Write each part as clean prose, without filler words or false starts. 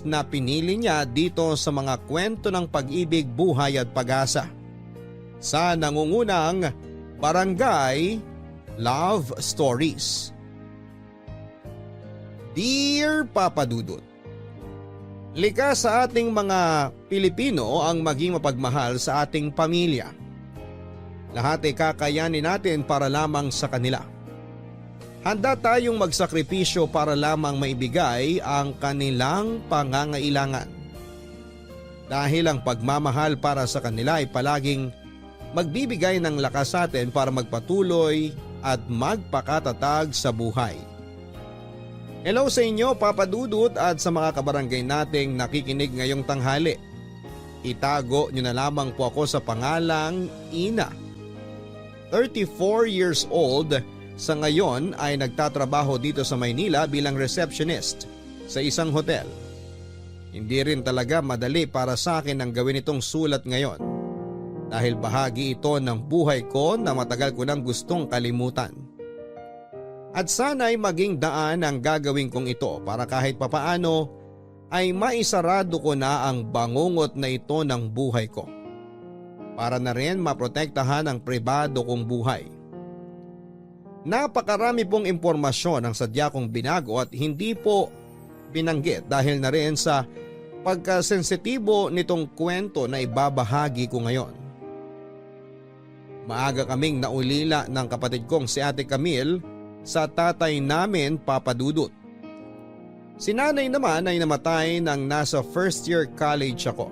na pinili niya dito sa mga kwento ng pag-ibig, buhay at pag-asa. Sa nangungunang Barangay Love Stories. Dear Papa Dudut, likas sa ating mga Pilipino ang maging mapagmahal sa ating pamilya. Lahat ay kakayanin natin para lamang sa kanila. Handa tayong magsakripisyo para lamang maibigay ang kanilang pangangailangan. Dahil ang pagmamahal para sa kanila ay palaging magbibigay ng lakas sa atin para magpatuloy at magpakatatag sa buhay. Hello sa inyo Papa Dudut at sa mga kabarangay nating nakikinig ngayong tanghali. Itago nyo na lamang po ako sa pangalang Ina. 34 years old. Sa ngayon ay nagtatrabaho dito sa Maynila bilang receptionist sa isang hotel. Hindi rin talaga madali para sa akin ang gawin itong sulat ngayon dahil bahagi ito ng buhay ko na matagal ko nang gustong kalimutan. At sana'y maging daan ang gagawin kong ito para kahit papaano ay maisarado ko na ang bangungot na ito ng buhay ko. Para na rin maprotektahan ang pribado kong buhay. Napakarami pong impormasyon ang sadya kong binago at hindi po binanggit dahil na rin sa pagkasensitibo nitong kwento na ibabahagi ko ngayon. Maaga kaming naulila ng kapatid kong si Ate Camille sa tatay namin Papa Dudut. Si nanay naman ay namatay nang nasa first year college ako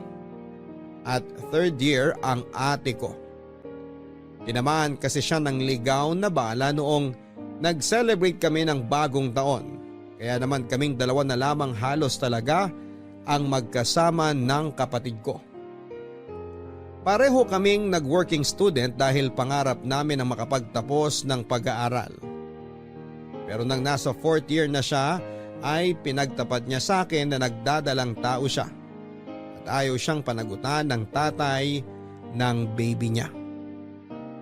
at third year ang ate ko. Tinamaan kasi siya ng ligaw na bala noong nag-celebrate kami ng bagong taon. Kaya naman kaming dalawa na lamang halos talaga ang magkasama ng kapatid ko. Pareho kaming nag-working student dahil pangarap namin ang makapagtapos ng pag-aaral. Pero nang nasa 4th year na siya ay pinagtapat niya sa akin na nagdadalang tao siya. At ayaw siyang panagutan ng tatay ng baby niya.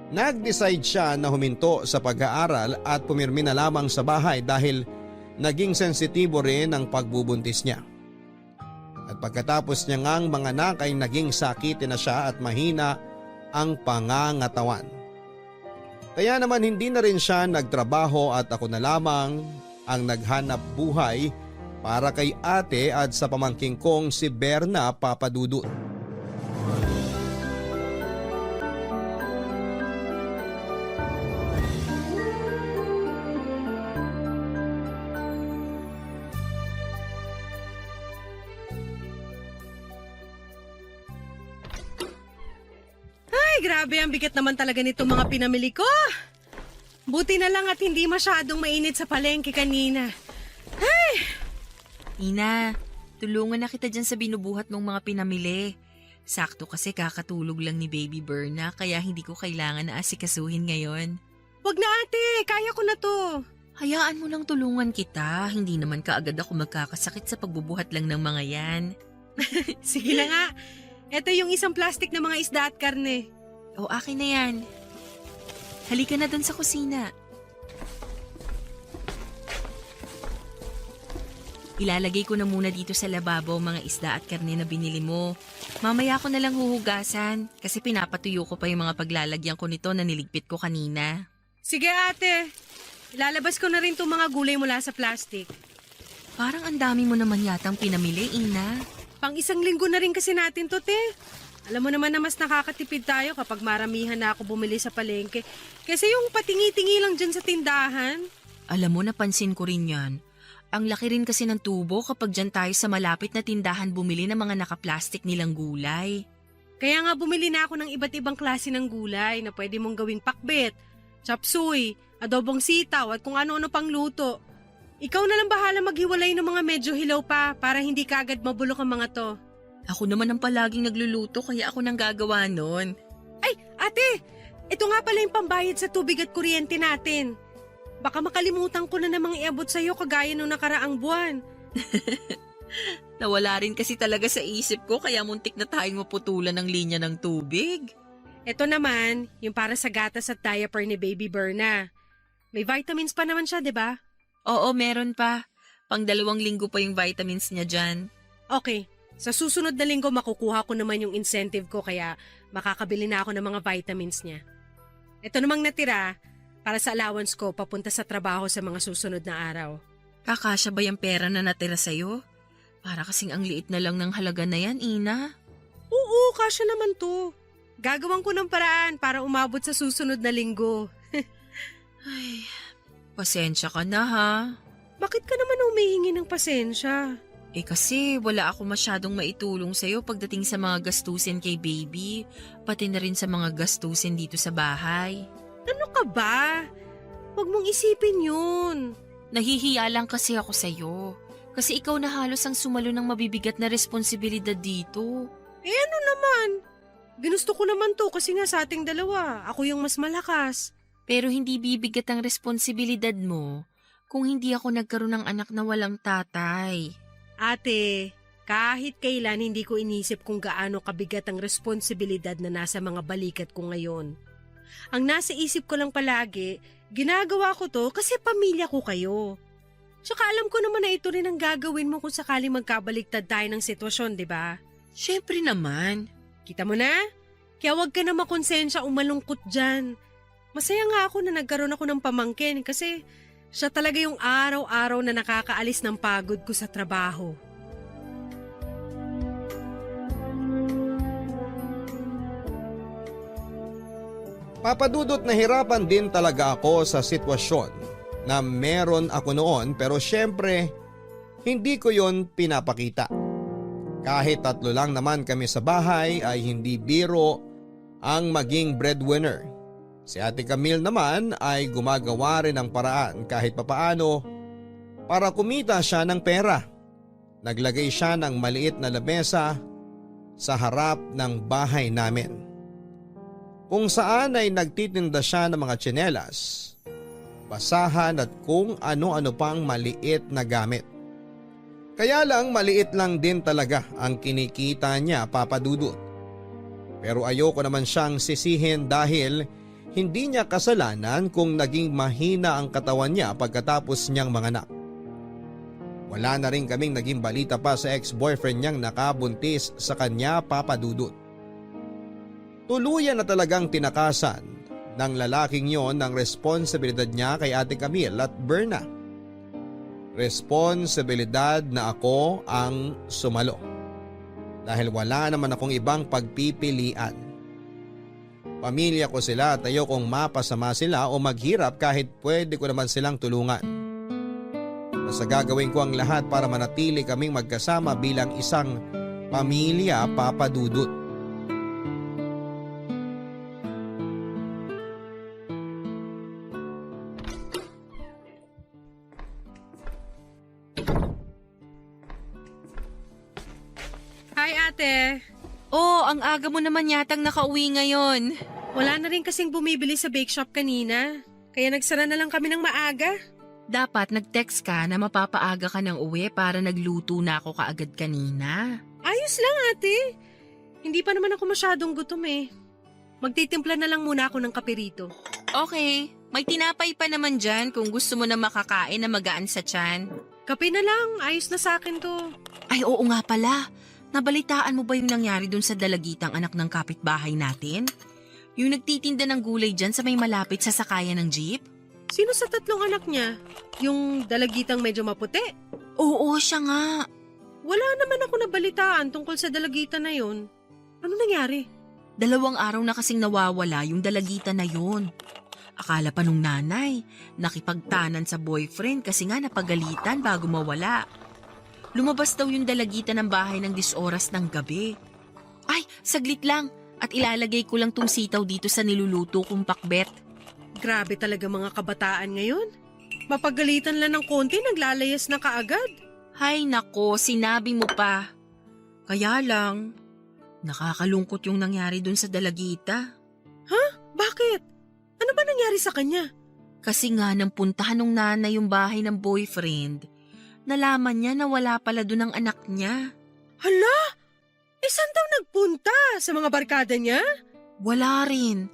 Nag-decide siya na huminto sa pag-aaral at pumirmi na lamang sa bahay dahil naging sensitibo rin ang pagbubuntis niya. At pagkatapos niya ngang manganak ay naging sakitin na siya at mahina ang pangangatawan. Kaya naman hindi na rin siya nagtrabaho at ako na lamang ang naghanap buhay para kay ate at sa pamangking kong si Berna Papa Dudut. Grabe, ang bigat naman talaga nito mga pinamili ko. Buti na lang at hindi masyadong mainit sa palengke kanina. Ay! Ina, tulungan na kita dyan sa binubuhat mong mga pinamili. Sakto kasi kakatulog lang ni Baby Berna kaya hindi ko kailangan na asikasuhin ngayon. Wag na ate, kaya ko na to. Hayaan mo lang tulungan kita, hindi naman kaagad ako magkakasakit sa pagbubuhat lang ng mga yan. Sige na nga, ito yung isang plastic na mga isda at karne. O akin na yan. Halika na dun sa kusina. Ilalagay ko na muna dito sa lababo mga isda at karne na binili mo. Mamaya ko na lang huhugasan kasi pinapatuyo ko pa yung mga paglalagyan ko nito na niligpit ko kanina. Sige ate, ilalabas ko na rin itong mga gulay mula sa plastic. Parang ang dami mo naman yatang pinamili, Ina. Pang isang linggo na rin kasi natin to, te. Alam mo naman na mas nakakatipid tayo kapag maramihan na ako bumili sa palengke. Kasi yung patingi-tingi lang dyan sa tindahan. Alam mo, napansin ko rin yan. Ang laki rin kasi ng tubo kapag dyan tayo sa malapit na tindahan bumili ng mga nakaplastik nilang gulay. Kaya nga bumili na ako ng iba't ibang klase ng gulay na pwede mong gawing pakbet, chapsuy, adobong sitaw at kung ano-ano pang luto. Ikaw na lang bahala maghiwalay ng mga medyo hilaw pa para hindi kaagad mabulok ang mga to. Ako naman ang palaging nagluluto kaya ako nang gagawa nun. Ay, ate! Ito nga pala yung pambayad sa tubig at kuryente natin. Baka makalimutan ko na namang iabot sa'yo kagaya nung nakaraang buwan. Nawala rin kasi talaga sa isip ko kaya muntik na tayong maputulan ng linya ng tubig. Ito naman, yung para sa gatas at diaper ni Baby Berna. May vitamins pa naman siya, di ba? Oo, meron pa. Pang 2 linggo pa yung vitamins niya dyan. Okay, sa susunod na linggo makukuha ko naman yung incentive ko kaya makakabili na ako ng mga vitamins niya. Ito namang natira para sa allowance ko papunta sa trabaho sa mga susunod na araw. Kakasya ba yung pera na natira sa'yo? Para kasing ang liit na lang ng halaga na yan, Ina. Oo, kasya naman to. Gagawin ko ng paraan para umabot sa susunod na linggo. Ay, pasensya ka na ha. Bakit ka naman humihingi ng pasensya? Kasi wala ako masyadong maitulong sa'yo pagdating sa mga gastusin kay baby, pati na rin sa mga gastusin dito sa bahay. Ano ka ba? Huwag mong isipin yun. Nahihiya lang kasi ako sa'yo. Kasi ikaw na halos ang sumalo ng mabibigat na responsibilidad dito. Ano naman? Ginusto ko naman to kasi nga sa ating dalawa, ako yung mas malakas. Pero hindi bibigat ang responsibilidad mo kung hindi ako nagkaroon ng anak na walang tatay. Ate, kahit kailan hindi ko inisip kung gaano kabigat ang responsibilidad na nasa mga balikat ko ngayon. Ang nasa isip ko lang palagi, ginagawa ko to kasi pamilya ko kayo. Tsaka alam ko naman na ito rin ang gagawin mo kung sakaling magkabaliktad tayo ng sitwasyon, di ba? Siyempre naman. Kita mo na? Kaya huwag ka na makonsensya o malungkot dyan. Masaya nga ako na nagkaroon ako ng pamangkin kasi siya talaga yung araw-araw na nakakaalis ng pagod ko sa trabaho. Papadudot nahirapan din talaga ako sa sitwasyon na meron ako noon pero syempre hindi ko yon pinapakita. Kahit 3 lang naman kami sa bahay ay hindi biro ang maging breadwinner. Si Ate Camille naman ay gumagawa rin ng paraan kahit papaano para kumita siya ng pera. Naglagay siya ng maliit na lamesa sa harap ng bahay namin. Kung saan ay nagtitinda siya ng mga tsinelas, basahan at kung ano-ano pang maliit na gamit. Kaya lang maliit lang din talaga ang kinikita niya, Papa Dudut. Pero ayoko naman siyang sisihin dahil hindi niya kasalanan kung naging mahina ang katawan niya pagkatapos niyang manganak. Wala na rin kaming naging balita pa sa ex-boyfriend niyang nakabuntis sa kanya, Papa Dudut. Tuluyan na talagang tinakasan ng lalaking yon ng responsibilidad niya kay Ate Camille at Berna. Responsibilidad na ako ang sumalo. Dahil wala naman akong ibang pagpipilian. Pamilya ko sila at ayokong mapasama sila o maghirap kahit pwede ko naman silang tulungan. Basta gagawin ko ang lahat para manatili kaming magkasama bilang isang pamilya, Papa Dudut. Hi ate! Oh, ang aga mo naman yatang nakauwi ngayon. Wala na rin kasing bumibili sa bake shop kanina. Kaya nagsara na lang kami ng maaga. Dapat nag-text ka na mapapaaga ka ng uwi para nagluto na ako kaagad kanina. Ayos lang ate. Hindi pa naman ako masyadong gutom eh. Magtitimpla na lang muna ako ng kape rito. Okay, may tinapay pa naman dyan kung gusto mo na makakain na magaan sa tiyan. Kape na lang, ayos na sa akin to. Ay oo nga pala, nabalitaan mo ba yung nangyari dun sa dalagitang anak ng kapitbahay natin? Yung nagtitinda ng gulay dyan sa may malapit sa sakayan ng jeep? Sino sa 3 anak niya? Yung dalagitang medyo maputi? Oo, siya nga. Wala naman ako nabalitaan tungkol sa dalagitan na yon. Ano nangyari? 2 araw na kasing nawawala yung dalagitan na yun. Akala pa nung nanay, nakipagtanan sa boyfriend kasi nga napagalitan bago mawala. Lumabas daw yung dalagitan ng bahay ng 10 oras ng gabi. Ay, saglit lang at ilalagay ko lang tong sitaw dito sa niluluto kong pakbet. Grabe talaga mga kabataan ngayon. Mapagalitan lang ng konti, naglalayas na kaagad. Hay nako, sinabi mo pa. Kaya lang, nakakalungkot yung nangyari dun sa dalagita. Bakit? Ano ba nangyari sa kanya? Kasi nga nang puntahan ng nanay yung bahay ng boyfriend, nalaman niya na wala pala dun ang anak niya. Hala! Saan daw nagpunta? Sa mga barkada niya? Wala rin.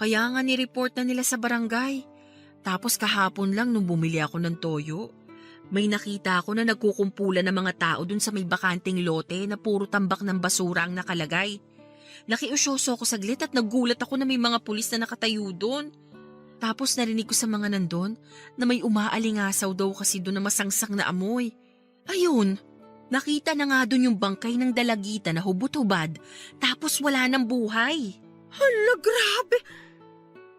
Kaya nga nireport na nila sa barangay. Tapos kahapon lang nung bumili ako ng toyo, May nakita ako na nagkukumpulan ng mga tao dun sa may bakanting lote na puro tambak ng basura ang nakalagay. Nakiusyoso ako saglit at nagulat ako na may mga pulis na nakatayo dun. Tapos narinig ko sa mga nandun na may umaalingasaw daw kasi dun na masangsang na amoy. Ayun, nakita na nga dun yung bangkay ng dalagita na hubot-hubad tapos wala ng buhay. Hala, grabe!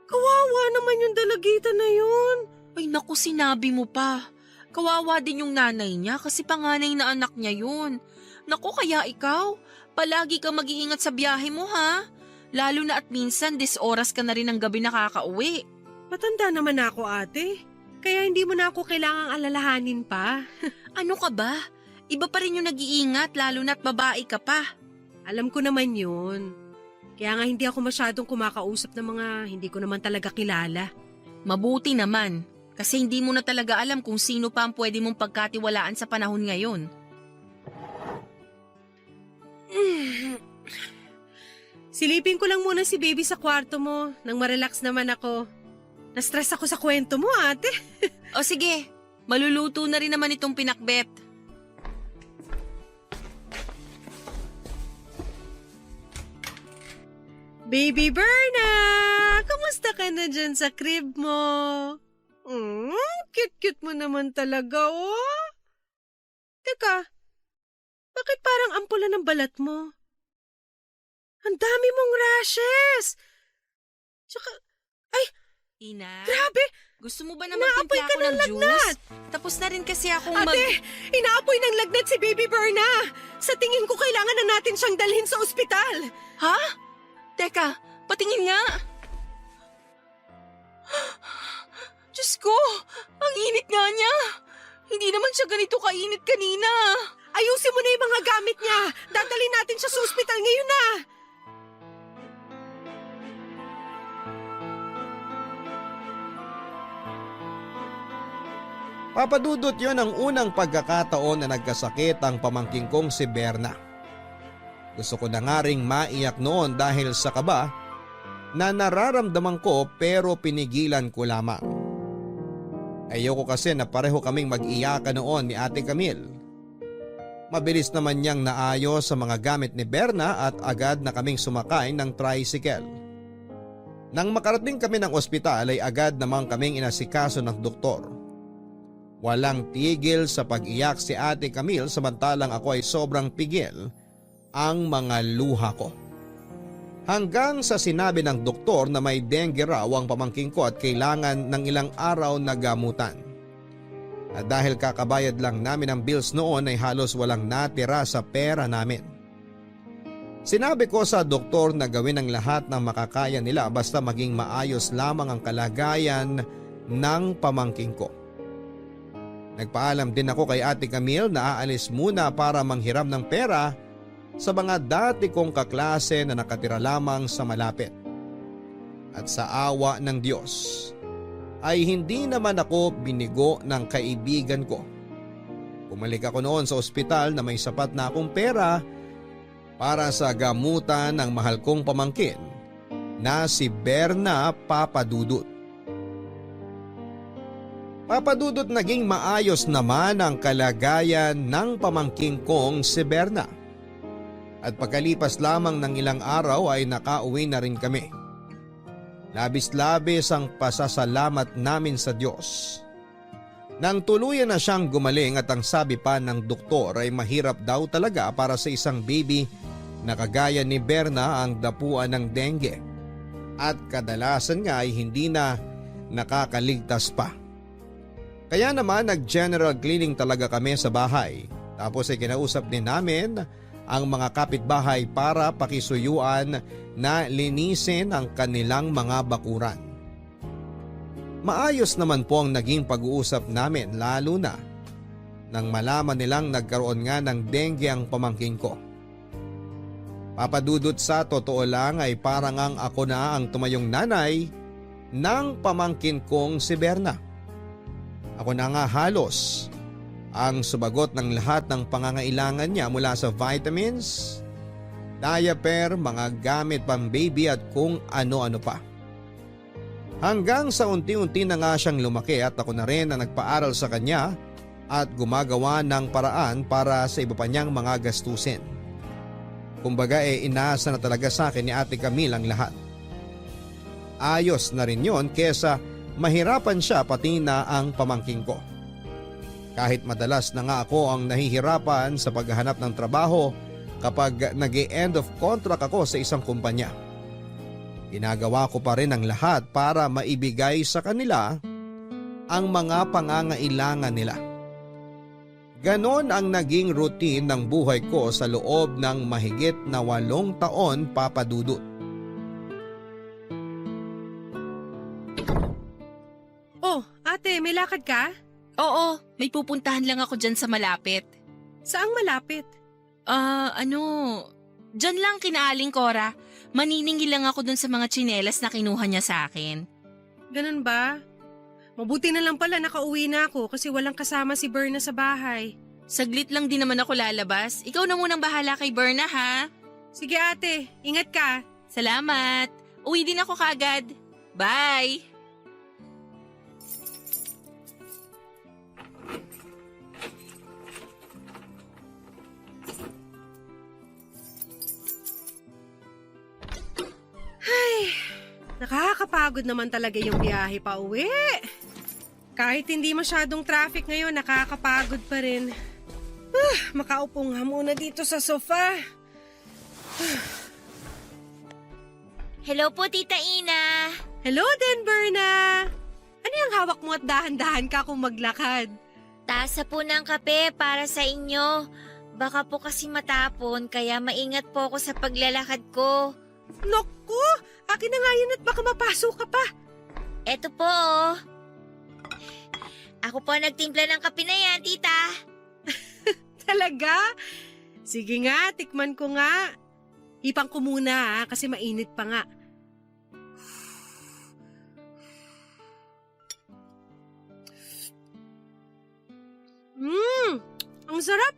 Kawawa naman yung dalagita na yun. Ay naku, sinabi mo pa. Kawawa din yung nanay niya kasi panganay na anak niya yun. Naku, kaya ikaw, palagi kang mag-iingat sa biyahe mo ha. Lalo na at minsan 10 oras ka na rin ng gabi nakakauwi. Matanda naman ako, ate. Kaya hindi mo na ako kailangang alalahanin pa. Ano ka ba? Iba pa rin yung nag-iingat lalo na't babae ka pa. Alam ko naman yun. Kaya nga hindi ako masyadong kumakausap ng mga hindi ko naman talaga kilala. Mabuti naman. Kasi hindi mo na talaga alam kung sino pa ang pwede mong pagkatiwalaan sa panahon ngayon. Silipin ko lang muna si baby sa kwarto mo nang ma-relax naman ako. Na-stress ako sa kwento mo, ate. O sige, maluluto na rin naman itong pinakbet. Baby Berna! Kamusta ka na dyan sa crib mo? Cute-cute mo naman talaga, oh. Teka, bakit parang ampula ng balat mo? Ang dami mong rashes! Tsaka, Ina, grabe! gusto mo ba na Inaapoy magtimpla ka ako ng ng lagnat! juice? Tapos na rin kasi akong Ate, inaapoy ng lagnat si Baby Berna! Sa tingin ko kailangan na natin siyang dalhin sa ospital! Ha? Teka, patingin nga. Diyos ko, ang init nga niya. Hindi naman siya ganito kainit kanina. Ayusin mo na yung mga gamit niya! Dadalhin natin siya sa ospital ngayon na! Papadudot yon ang unang pagkakataon na nagkasakit ang pamangking kong si Berna. Gusto ko na nga ring maiyak noon dahil sa kaba na nararamdaman ko pero pinigilan ko lamang. Ayoko kasi na pareho kaming mag-iyakan noon ni Ate Camille. Mabilis naman niyang naayos sa mga gamit ni Berna at agad na kaming sumakay ng tricycle. Nang makarating kami ng ospital ay agad namang kaming inasikaso ng doktor. Walang tigil sa pag-iyak si Ate Camille samantalang ako ay sobrang pigil ang mga luha ko. Hanggang sa sinabi ng doktor na may dengue raw ang pamangking ko at kailangan ng ilang araw na gamutan. At dahil kakabayad lang namin ng bills noon ay halos walang natira sa pera namin. Sinabi ko sa doktor na gawin ang lahat ng makakaya nila basta maging maayos lamang ang kalagayan ng pamangking ko. Nagpaalam din ako kay Ate Camille na aalis muna para manghiram ng pera sa mga dati kong kaklase na nakatira lamang sa malapit. At sa awa ng Diyos ay hindi naman ako binigo ng kaibigan ko. Bumalik ako noon sa ospital na may sapat na akong pera para sa gamutan ng mahal kong pamangkin na si Berna Papadudut. Papadudot naging maayos naman ang kalagayan ng pamangking kong si Berna. At pagkalipas lamang ng ilang araw ay nakauwi na rin kami. Labis-labis ang pasasalamat namin sa Diyos. Nang tuluyan na siyang gumaling at ang sabi pa ng doktor ay mahirap daw talaga para sa isang baby na kagaya ni Berna ang dapuan ng dengue. At kadalasan nga ay hindi na nakakaligtas pa. Kaya naman nag-general cleaning talaga kami sa bahay. Tapos ay kinausap din namin ang mga kapitbahay para pakisuyuan na linisin ang kanilang mga bakuran. Maayos naman po ang naging pag-uusap namin lalo na nang malaman nilang nagkaroon nga ng dengue ang pamangking ko. Papadudot sa totoo lang ay parang ang ako na ang tumayong nanay ng pamangkin kong si Berna. Ako na nga halos ang sumagot ng lahat ng pangangailangan niya mula sa vitamins, diaper, mga gamit pang baby at kung ano-ano pa. Hanggang sa unti-unti na nga siyang lumaki at ako na rin ang nagpaaral sa kanya at gumagawa ng paraan para sa iba pa niyang mga gastusin. Kumbaga inaasa na talaga sa akin ni Ate Camille ang lahat. Ayos na rin yon kesa mahirapan siya pati na ang pamangking ko. Kahit madalas na nga ako ang nahihirapan sa paghahanap ng trabaho kapag nag-e-end of contract ako sa isang kumpanya. Ginagawa ko pa rin ang lahat para maibigay sa kanila ang mga pangangailangan nila. Ganon ang naging routine ng buhay ko sa loob ng mahigit na 8 taon, Papa Dudut. Oh, ate, may lakad ka? Oo, may pupuntahan lang ako dyan sa malapit. Saang malapit? Dyan lang kina Aling Cora. Maniningil lang ako dun sa mga tsinelas na kinuha niya sa akin. Ganun ba? Mabuti na lang pala nakauwi na ako kasi walang kasama si Berna sa bahay. Saglit lang din naman ako lalabas. Ikaw na munang bahala kay Berna, ha? Sige ate, ingat ka. Salamat. Uwi din ako kagad. Bye! Nakakapagod naman talaga yung biyahe pa uwi. Kahit hindi masyadong traffic ngayon, nakakapagod pa rin. Makaupo nga muna dito sa sofa. Hello po, Tita Ina. Hello din, Berna. Ano yung hawak mo at dahan-dahan ka kung maglakad? Tasa po ng kape para sa inyo. Baka po kasi matapon, kaya maingat po ako sa paglalakad ko. Naku! Akin na nga yan at baka mapasok ka pa. Eto po, oh. Ako po nagtimpla ng kape na yan, Tita. Talaga? Sige nga, tikman ko nga. Ipang ko muna kasi mainit pa nga. Ang sarap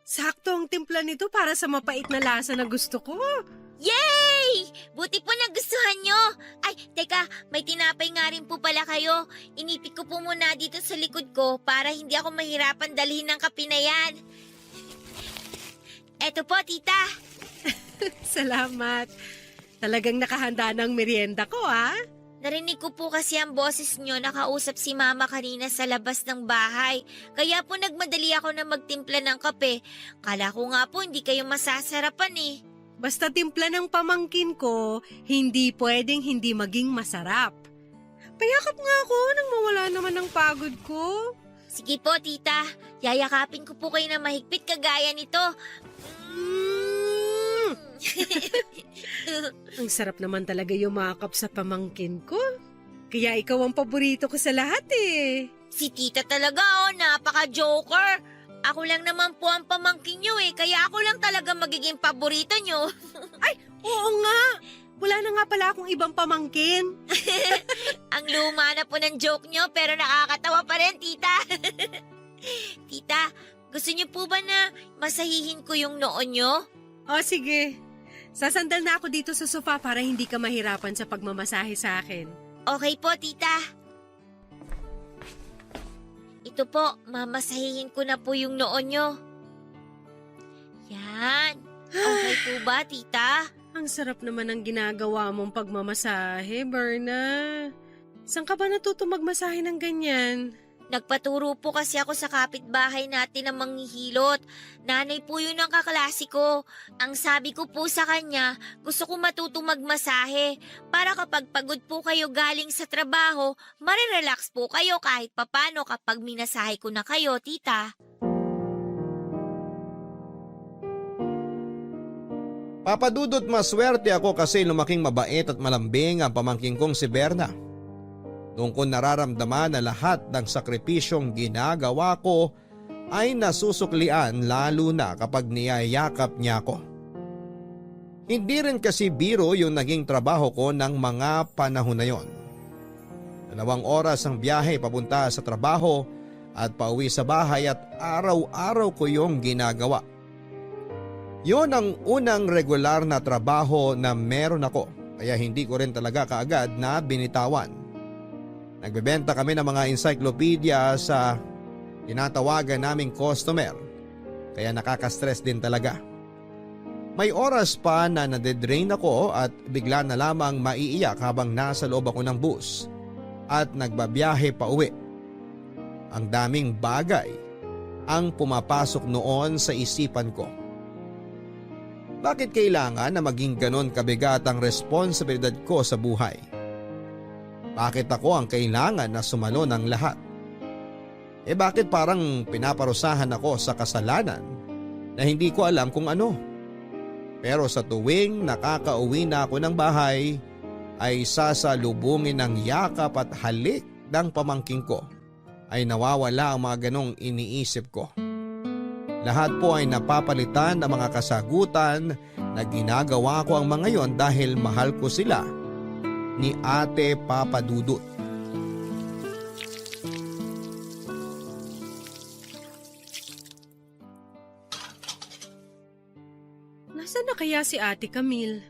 Sakto ang timpla nito para sa mapait na lasa na gusto ko. Yay! Buti po nagustuhan nyo. Ay, teka, may tinapay nga rin po pala kayo. Inipit ko po muna dito sa likod ko para hindi ako mahirapan dalhin ng kape na yan. Eto po, Tita. Salamat. Talagang nakahanda ng merienda ko, Narinig ko po kasi ang boses nyo nakausap si Mama kanina sa labas ng bahay. Kaya po nagmadali ako na magtimpla ng kape. Kala ko nga po hindi kayo masasarapan Basta timpla ng pamangkin ko, hindi pwedeng hindi maging masarap. Payakap nga ako nang mawala naman ang pagod ko. Sige po, Tita. Yayakapin ko po kayo na mahigpit kagaya nito. Ang sarap naman talaga yumakap sa pamangkin ko. Kaya ikaw ang paborito ko sa lahat Si Tita talaga napaka-joker. Ako lang naman po ang pamangkin nyo kaya ako lang talaga magiging paborito nyo. Ay, oo nga. Wala na nga pala akong ibang pamangkin. Ang luma na po ng joke nyo pero nakakatawa pa rin, Tita. Tita, gusto nyo po ba na masahihin ko yung noon nyo? O sige. Sasandal na ako dito sa sofa para hindi ka mahirapan sa pagmamasahe sa akin. Okay po, Tita. Ito po, mamasahihin ko na po yung noon nyo. Yan. Okay po ba, Tita? Ang sarap naman ng ginagawa mong pagmamasahe, Berna. Saan ka ba natuto magmasahe ng ganyan? Nagpaturo po kasi ako sa kapitbahay natin ng manghihilot. Nanay po yun ang kaklase ko. Ang sabi ko po sa kanya, gusto ko matuto magmasahe. Para kapag pagod po kayo galing sa trabaho, marirelax po kayo kahit papano kapag minasahe ko na kayo, Tita. Papadudot maswerte ako kasi lumaking mabait at malambing ang pamangking kong si Berna. Doon ko nararamdaman na lahat ng sakripisyong ginagawa ko ay nasusuklian lalo na kapag niyayakap niya ako. Hindi rin kasi biro yung naging trabaho ko ng mga panahon na yon. 2 oras ang biyahe papunta sa trabaho at pauwi sa bahay at araw-araw ko yung ginagawa. Yon ang unang regular na trabaho na meron ako kaya hindi ko rin talaga kaagad na binitawan. Nagbebenta kami ng mga encyclopedia sa tinatawagan naming customer kaya nakaka-stress din talaga. May oras pa na nadedrain ako at bigla na lamang maiiyak habang nasa loob ako ng bus at nagbabiyahe pa uwi. Ang daming bagay ang pumapasok noon sa isipan ko. Bakit kailangan na maging ganon kabigat ang responsibilidad ko sa buhay? Bakit ako ang kailangan na sumalo ng lahat? Bakit parang pinaparusahan ako sa kasalanan na hindi ko alam kung ano? Pero sa tuwing nakakauwi na ako ng bahay ay sasalubungin ng yakap at halik ng pamangking ko ay nawawala ang mga ganong iniisip ko. Lahat po ay napapalitan ng mga kasagutan na ginagawa ko ang mga yon dahil mahal ko sila ni Ate Papa Dudut. Nasaan na kaya si Ate Camille?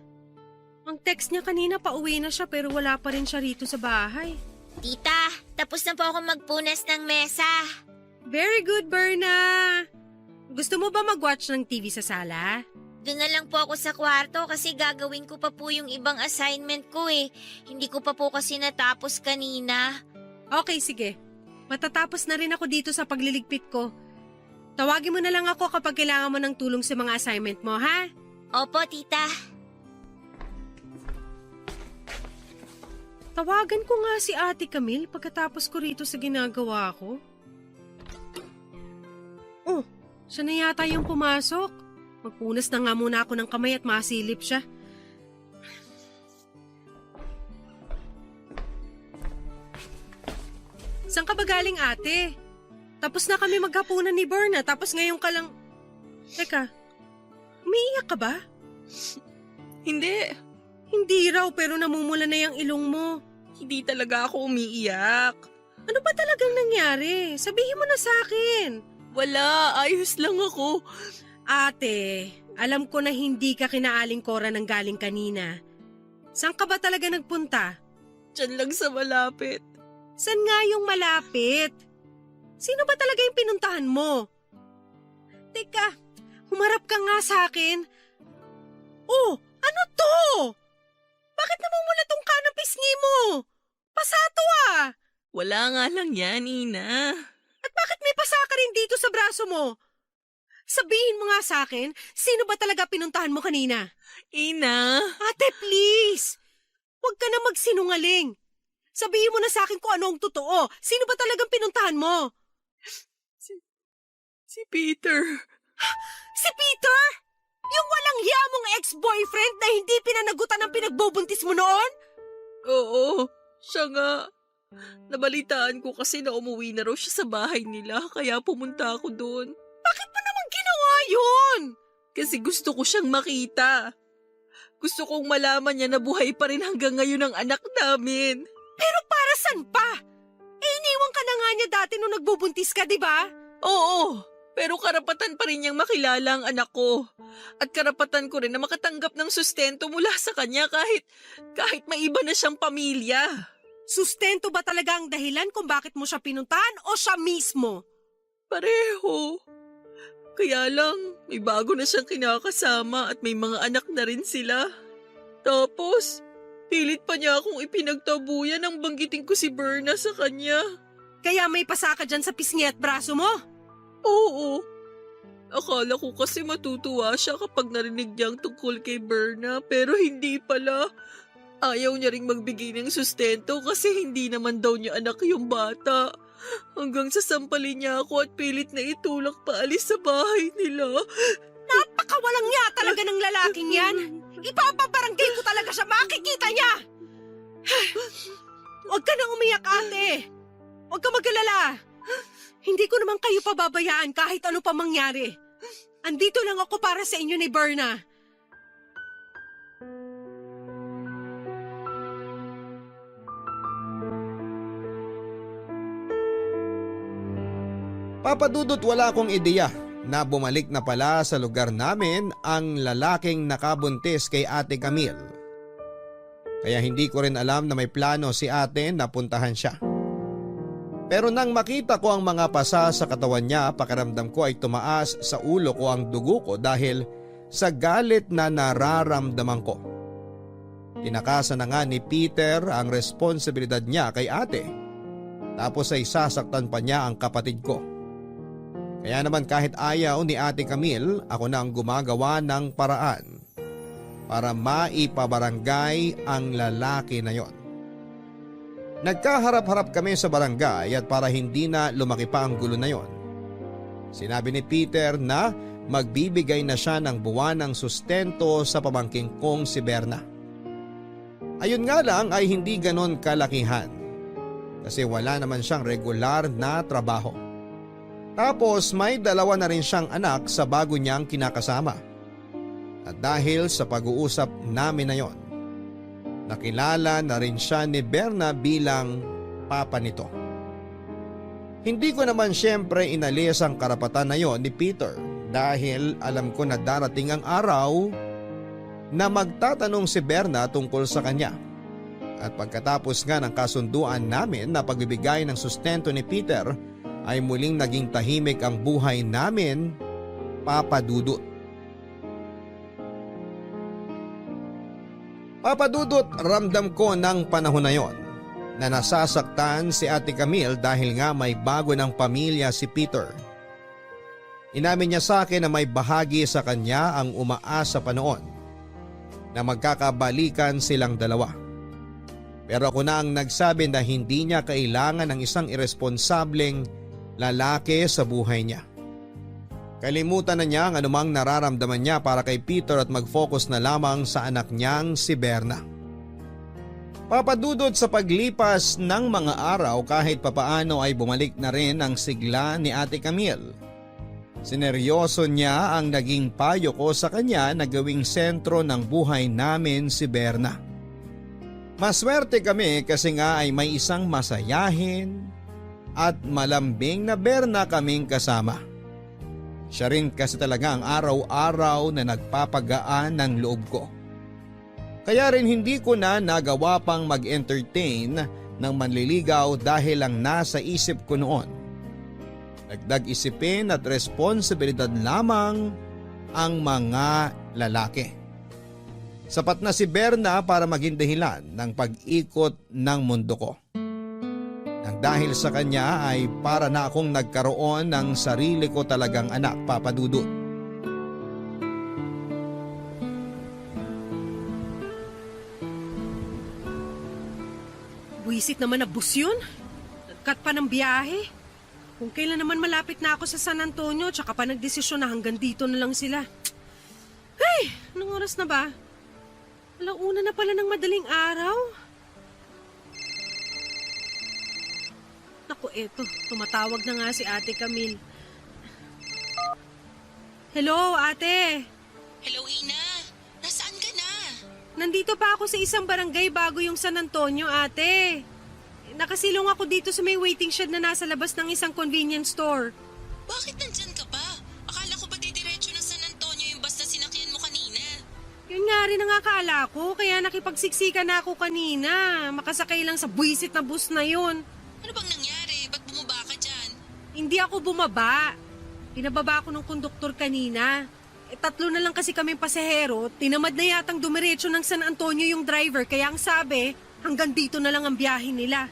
Ang text niya kanina pauwi na siya pero wala pa rin siya rito sa bahay. Tita, tapos na po ako magpunas ng mesa. Very good, Berna! Gusto mo ba mag-watch ng TV sa sala? Doon na lang po ako sa kwarto kasi gagawin ko pa po yung ibang assignment ko eh. Hindi ko pa po kasi natapos kanina. Okay, sige. Matatapos na rin ako dito sa pagliligpit ko. Tawagin mo na lang ako kapag kailangan mo ng tulong sa mga assignment mo, ha? Opo, tita. Tawagan ko nga si Ate Camille pagkatapos ko rito sa ginagawa ko. Oh, siya na yata yung pumasok. Magpunas na nga muna ako ng kamay at masilip siya. Saan ka ba galing, ate? Tapos na kami maghapunan ni Berna tapos ngayon ka lang... Teka, umiiyak ka ba? Hindi. Hindi raw pero namumula na yung ilong mo. Hindi talaga ako umiiyak. Ano ba talagang nangyari? Sabihin mo na sa akin. Wala, ayos lang ako. Ate, alam ko na hindi ka kinaaling Cora ng galing kanina. Saan ka ba talaga nagpunta? Diyan lang sa malapit. Saan nga yung malapit? Sino ba talaga yung pinuntahan mo? Teka, humarap ka nga sa akin. Oh, ano to? Bakit namumula tong kanang pisngi mo? Pasato ah! Wala nga lang yan, Ina. At bakit may pasa ka rin dito sa braso mo? Sabihin mo nga sa akin, sino ba talaga pinuntahan mo kanina? Ina. Ate, please! Huwag ka na magsinungaling. Sabihin mo na sa akin kung ano ang totoo. Sino ba talagang pinuntahan mo? Si Peter. Si Peter? Yung walang hiya mong ex-boyfriend na hindi pinanagutan ng pinagbubuntis mo noon? Oo, siya nga. Nabalitaan ko kasi na umuwi na raw siya sa bahay nila kaya pumunta ako doon. Bakit mo naman ginawa yun? Kasi gusto ko siyang makita. Gusto kong malaman niya na buhay pa rin hanggang ngayon ang anak namin. Pero para saan pa? Iniwan ka na nga niya dati nung nagbubuntis ka, di ba? Oo, pero karapatan pa rin niyang makilala ang anak ko. At karapatan ko rin na makatanggap ng sustento mula sa kanya kahit may iba na siyang pamilya. Sustento ba talaga ang dahilan kung bakit mo siya pinuntahan o siya mismo? Pareho. Kaya lang, may bago na siyang kinakasama at may mga anak na rin sila. Tapos, pilit pa niya akong ipinagtabuyan nang banggitin ko si Berna sa kanya. Kaya may pasa ka dyan sa pisngi at braso mo? Oo. Akala ko kasi matutuwa siya kapag narinig niyang tungkol kay Berna pero hindi pala. Ayaw niya ring magbigay ng sustento kasi hindi naman daw niya anak yung bata. Hanggang sasampalin niya ako at pilit na itulak paalis sa bahay nila. Napakawalang niya talaga ng lalaking yan. Ipapabarangay ko talaga siya, makikita niya. Huwag ka nang umiyak, ate. Huwag ka mag-alala. Hindi ko naman kayo pababayaan kahit ano pa mangyari. Andito lang ako para sa inyo ni Berna. Papadudot wala akong ideya na bumalik na pala sa lugar namin ang lalaking nakabuntis kay Ate Camille. Kaya hindi ko rin alam na may plano si ate na puntahan siya. Pero nang makita ko ang mga pasa sa katawan niya, pakiramdam ko ay tumaas sa ulo ko ang dugo ko dahil sa galit na nararamdaman ko. Tinakasan na nga ni Peter ang responsibilidad niya kay ate. Tapos ay sasaktan pa niya ang kapatid ko. Kaya naman kahit ayaw ni Ate Camille, ako na ang gumagawa ng paraan para maipabarangay ang lalaki na yon. Nagkaharap-harap kami sa barangay at para hindi na lumaki pa ang gulo na yon, sinabi ni Peter na magbibigay na siya ng buwanang sustento sa pamangking kong si Berna. Ayun nga lang ay hindi ganon kalakihan kasi wala naman siyang regular na trabaho. Tapos may 2 na rin siyang anak sa bago niyang kinakasama. At dahil sa pag-uusap namin na yon, nakilala na rin siya ni Berna bilang papa nito. Hindi ko naman siyempre inalis ang karapatan na yon ni Peter dahil alam ko na darating ang araw na magtatanong si Berna tungkol sa kanya. At pagkatapos nga ng kasunduan namin na pagbibigay ng sustento ni Peter ay muling naging tahimik ang buhay namin, Papa Dudut. Papa Dudut, ramdam ko ng panahon na yon na nasasaktan si Ate Camille dahil nga may bago ng pamilya si Peter. Inamin niya sa akin na may bahagi sa kanya ang umaasa pa noon na magkakabalikan silang dalawa. Pero ako na ang nagsabi na hindi niya kailangan ng isang irresponsableng lalaki sa buhay niya. Kalimutan na niya ang anumang nararamdaman niya para kay Peter at mag-focus na lamang sa anak niyang si Berna. Papadudod sa paglipas ng mga araw kahit papaano ay bumalik na rin ang sigla ni Ate Camille. Sineryoso niya ang naging payo ko sa kanya na gawing sentro ng buhay namin si Berna. Maswerte kami kasi nga ay may isang masayahin at malambing na Berna kaming kasama. Siya rin kasi talaga ang araw-araw na nagpapagaan ng loob ko. Kaya rin hindi ko na nagawa pang mag-entertain ng manliligaw dahil lang nasa isip ko noon. Dagdag isipin at responsibilidad lamang ang mga lalaki. Sapat na si Berna para maging dahilan ng pag-ikot ng mundo ko. Nang dahil sa kanya ay para na akong nagkaroon ng sarili ko talagang anak, Papa Dudut. Buisit naman na bus yun. Nagkat pa ng biyahe. Kung kailan naman malapit na ako sa San Antonio, tsaka pa nagdesisyon na hanggang dito na lang sila. Hey! Anong oras na ba? Alauna na pala ng madaling araw. Naku, eto. Tumatawag na nga si Ate Camille. Hello, ate. Hello, Ina. Nasaan ka na? Nandito pa ako sa isang barangay bago yung San Antonio, ate. Nakasilong ako dito sa may waiting shed na nasa labas ng isang convenience store. Bakit nandyan ka pa? Akala ko ba didiretso ng San Antonio yung bus na sinakyan mo kanina? Yun nga rin ang akala ko, kaya nakipagsiksikan na ako kanina. Makasakay lang sa buwisit na bus na yun. Ano bang nangyari? Ba't bumaba ka dyan? Hindi ako bumaba. Pinababa ako ng konduktor kanina. 3 na lang kasi kaming pasahero, tinamad na yatang dumiretso ng San Antonio yung driver, kaya ang sabi, hanggang dito na lang ang biyahe nila.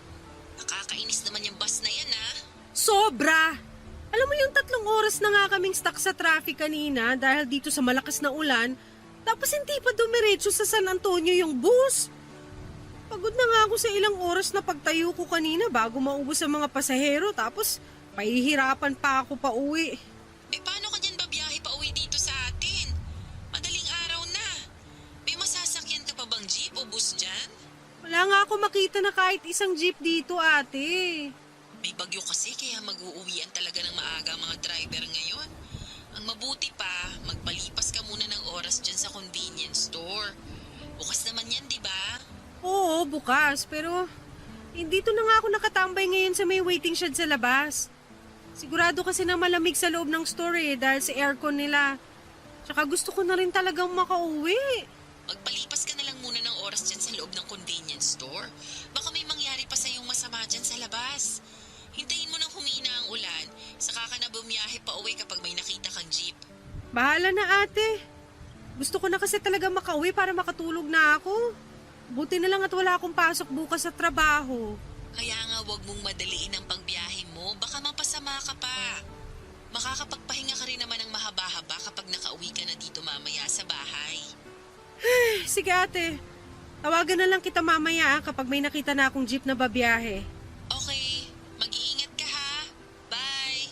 Nakakainis naman yung bus na yan, ha? Sobra! Alam mo yung 3 oras na nga kaming stuck sa traffic kanina dahil dito sa malakas na ulan, tapos hindi pa dumiretso sa San Antonio yung bus. Pagod na nga ako sa ilang oras na pagtayo ko kanina bago maubos ang mga pasahero, tapos pahihirapan pa ako pa uwi. Eh paano ka dyan babiyahe pa uwi dito sa atin? Madaling araw na. May masasakyan ka pa bang jeep o bus dyan? Wala nga ako makita na kahit isang jeep dito, ate. May bagyo kasi kaya mag-uuwian talaga ng maaga ang mga driver ngayon. Ang mabuti pa, magpalipas ka muna ng oras dyan sa convenience store. Bukas naman yan, di ba? Oo, bukas. Pero dito na nga ako nakatambay ngayon sa may waiting shed sa labas. Sigurado kasi na malamig sa loob ng store dahil sa aircon nila. Tsaka gusto ko na rin talagang makauwi. Magpalipas ka na lang muna ng oras dyan sa loob ng convenience store. Baka may mangyari pa sa yung masama dyan sa labas. Hintayin ka na bumiyahe pa uwi kapag may nakita kang jeep. Bahala na ate. Gusto ko na kasi talaga makauwi para makatulog na ako. Buti na lang at wala akong pasok bukas sa trabaho. Kaya nga huwag mong madaliin ang pangbiyahe mo, baka mapasama ka pa. Makakapagpahinga ka rin naman ng mahaba-haba kapag nakauwi ka na dito mamaya sa bahay. Sige ate, tawagan na lang kita mamaya kapag may nakita na akong jeep na babiyahe. Okay, mag-iingat ka ha. Bye!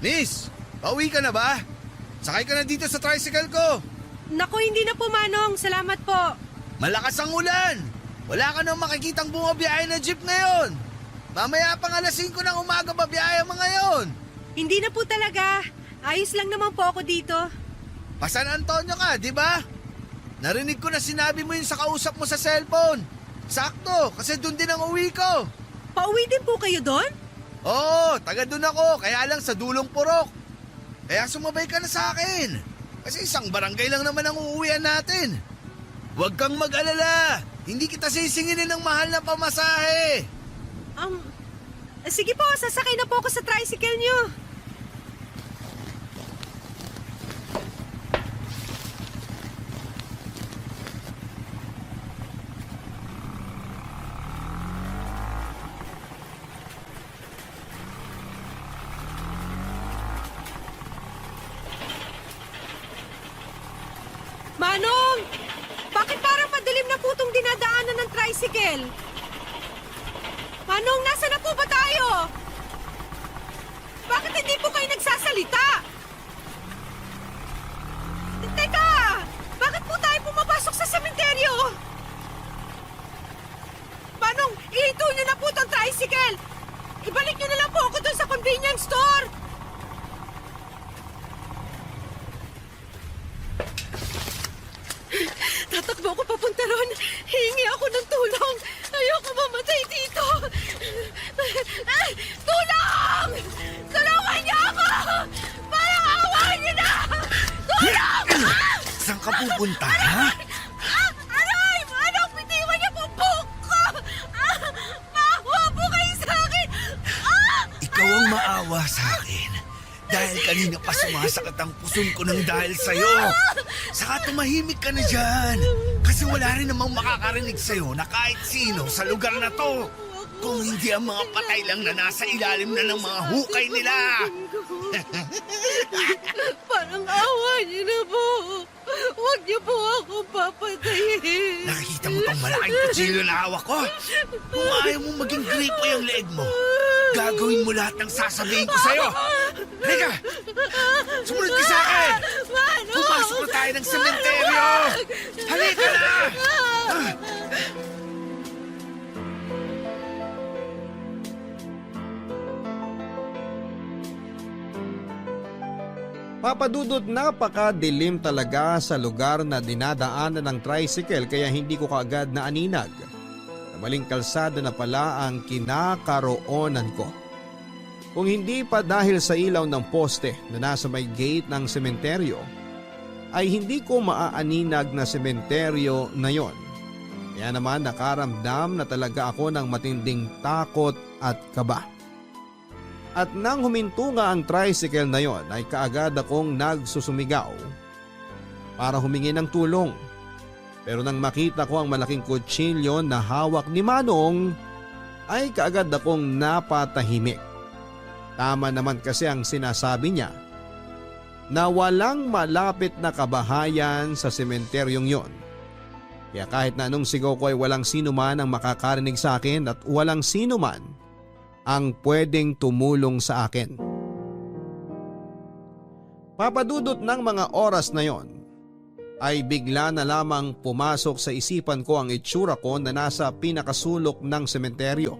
Miss, pauwi ka na ba? Sakay ka na dito sa tricycle ko. Naku, hindi na po Manong. Salamat po. Malakas ang ulan. Wala ka nang makikitang bumabiyahe na jeep ngayon. Mamaya pang alas 5 ng umaga babiyahe mo ngayon. Hindi na po talaga. Ayos lang naman po ako dito. Pa San Antonio ka, di ba? Narinig ko na sinabi mo yun sa kausap mo sa cellphone. Sakto, kasi doon din ang uwi ko. Pauwi din po kayo doon? Oo, taga doon ako, kaya lang sa dulong purok. Kaya sumabay ka na sa akin. Kasi isang barangay lang naman ang uuwian natin. Huwag kang mag-alala. Hindi kita sisinginin ng mahal na pamasahe. Sige po, sasakay na po ako sa tricycle niyo. Manong! Bakit parang madilim na po itong dinadaanan ng tricycle? Manong, nasa na po ba tayo? Bakit hindi po kayo nagsasalita? Teka! Bakit po tayo pumapasok sa sementeryo? Manong, ihinto nyo na po itong tricycle! Ibalik nyo na lang po ako doon sa convenience store! Tatakbo ako papunta ron. Hihingi ako ng tulong. Ayoko mamatay dito. Tulong! Tulungan niyo ako! Parang awa niyo na! Tulong! Saan ka pupunta, ha? Aray! Manong, bitiwan niyo po buhok ko! Maawa po kayo sa akin! Ikaw ang maawa sa akin. Dahil kanina pa sumasakit ang puson ko ng dahil sa'yo. Saka tumahimik ka na dyan. Kasi wala rin namang makakarinig sa'yo na kahit sino sa lugar na to. Kung hindi ang mga patay lang na nasa ilalim na ng mga hukay nila. Parang awa niyo na po. Huwag niyo po ako papatayin. Nakikita mo tong malaking kutsilyo na hawak ko? Kung ayaw mo maging gripo yung leeg mo, gagawin mo lahat ng sasabihin ko sa'yo. Halika! Sumunod ka sa akin! Pumasok na tayo ng sementeryo! Halika na! Papadudot, napakadilim talaga sa lugar na dinadaanan ng tricycle kaya hindi ko kaagad na aninag. Na maling kalsada na pala ang kinakaroonan ko. Kung hindi pa dahil sa ilaw ng poste na nasa may gate ng sementeryo, ay hindi ko maaaninag na sementeryo na yon. Kaya naman nakaramdam na talaga ako ng matinding takot at kaba. At nang huminto nga ang tricycle na yon ay kaagad akong nagsusumigaw para humingi ng tulong. Pero nang makita ko ang malaking kutsilyo na hawak ni Manong ay kaagad akong napatahimik. Tama naman kasi ang sinasabi niya na walang malapit na kabahayan sa sementeryong yon. Kaya kahit na anong sigaw ko ay walang sino man ang makakarinig sa akin at walang sino man ang pwedeng tumulong sa akin. Papadudot ng mga oras na yon ay bigla na lamang pumasok sa isipan ko ang itsura ko na nasa pinakasulok ng sementeryo.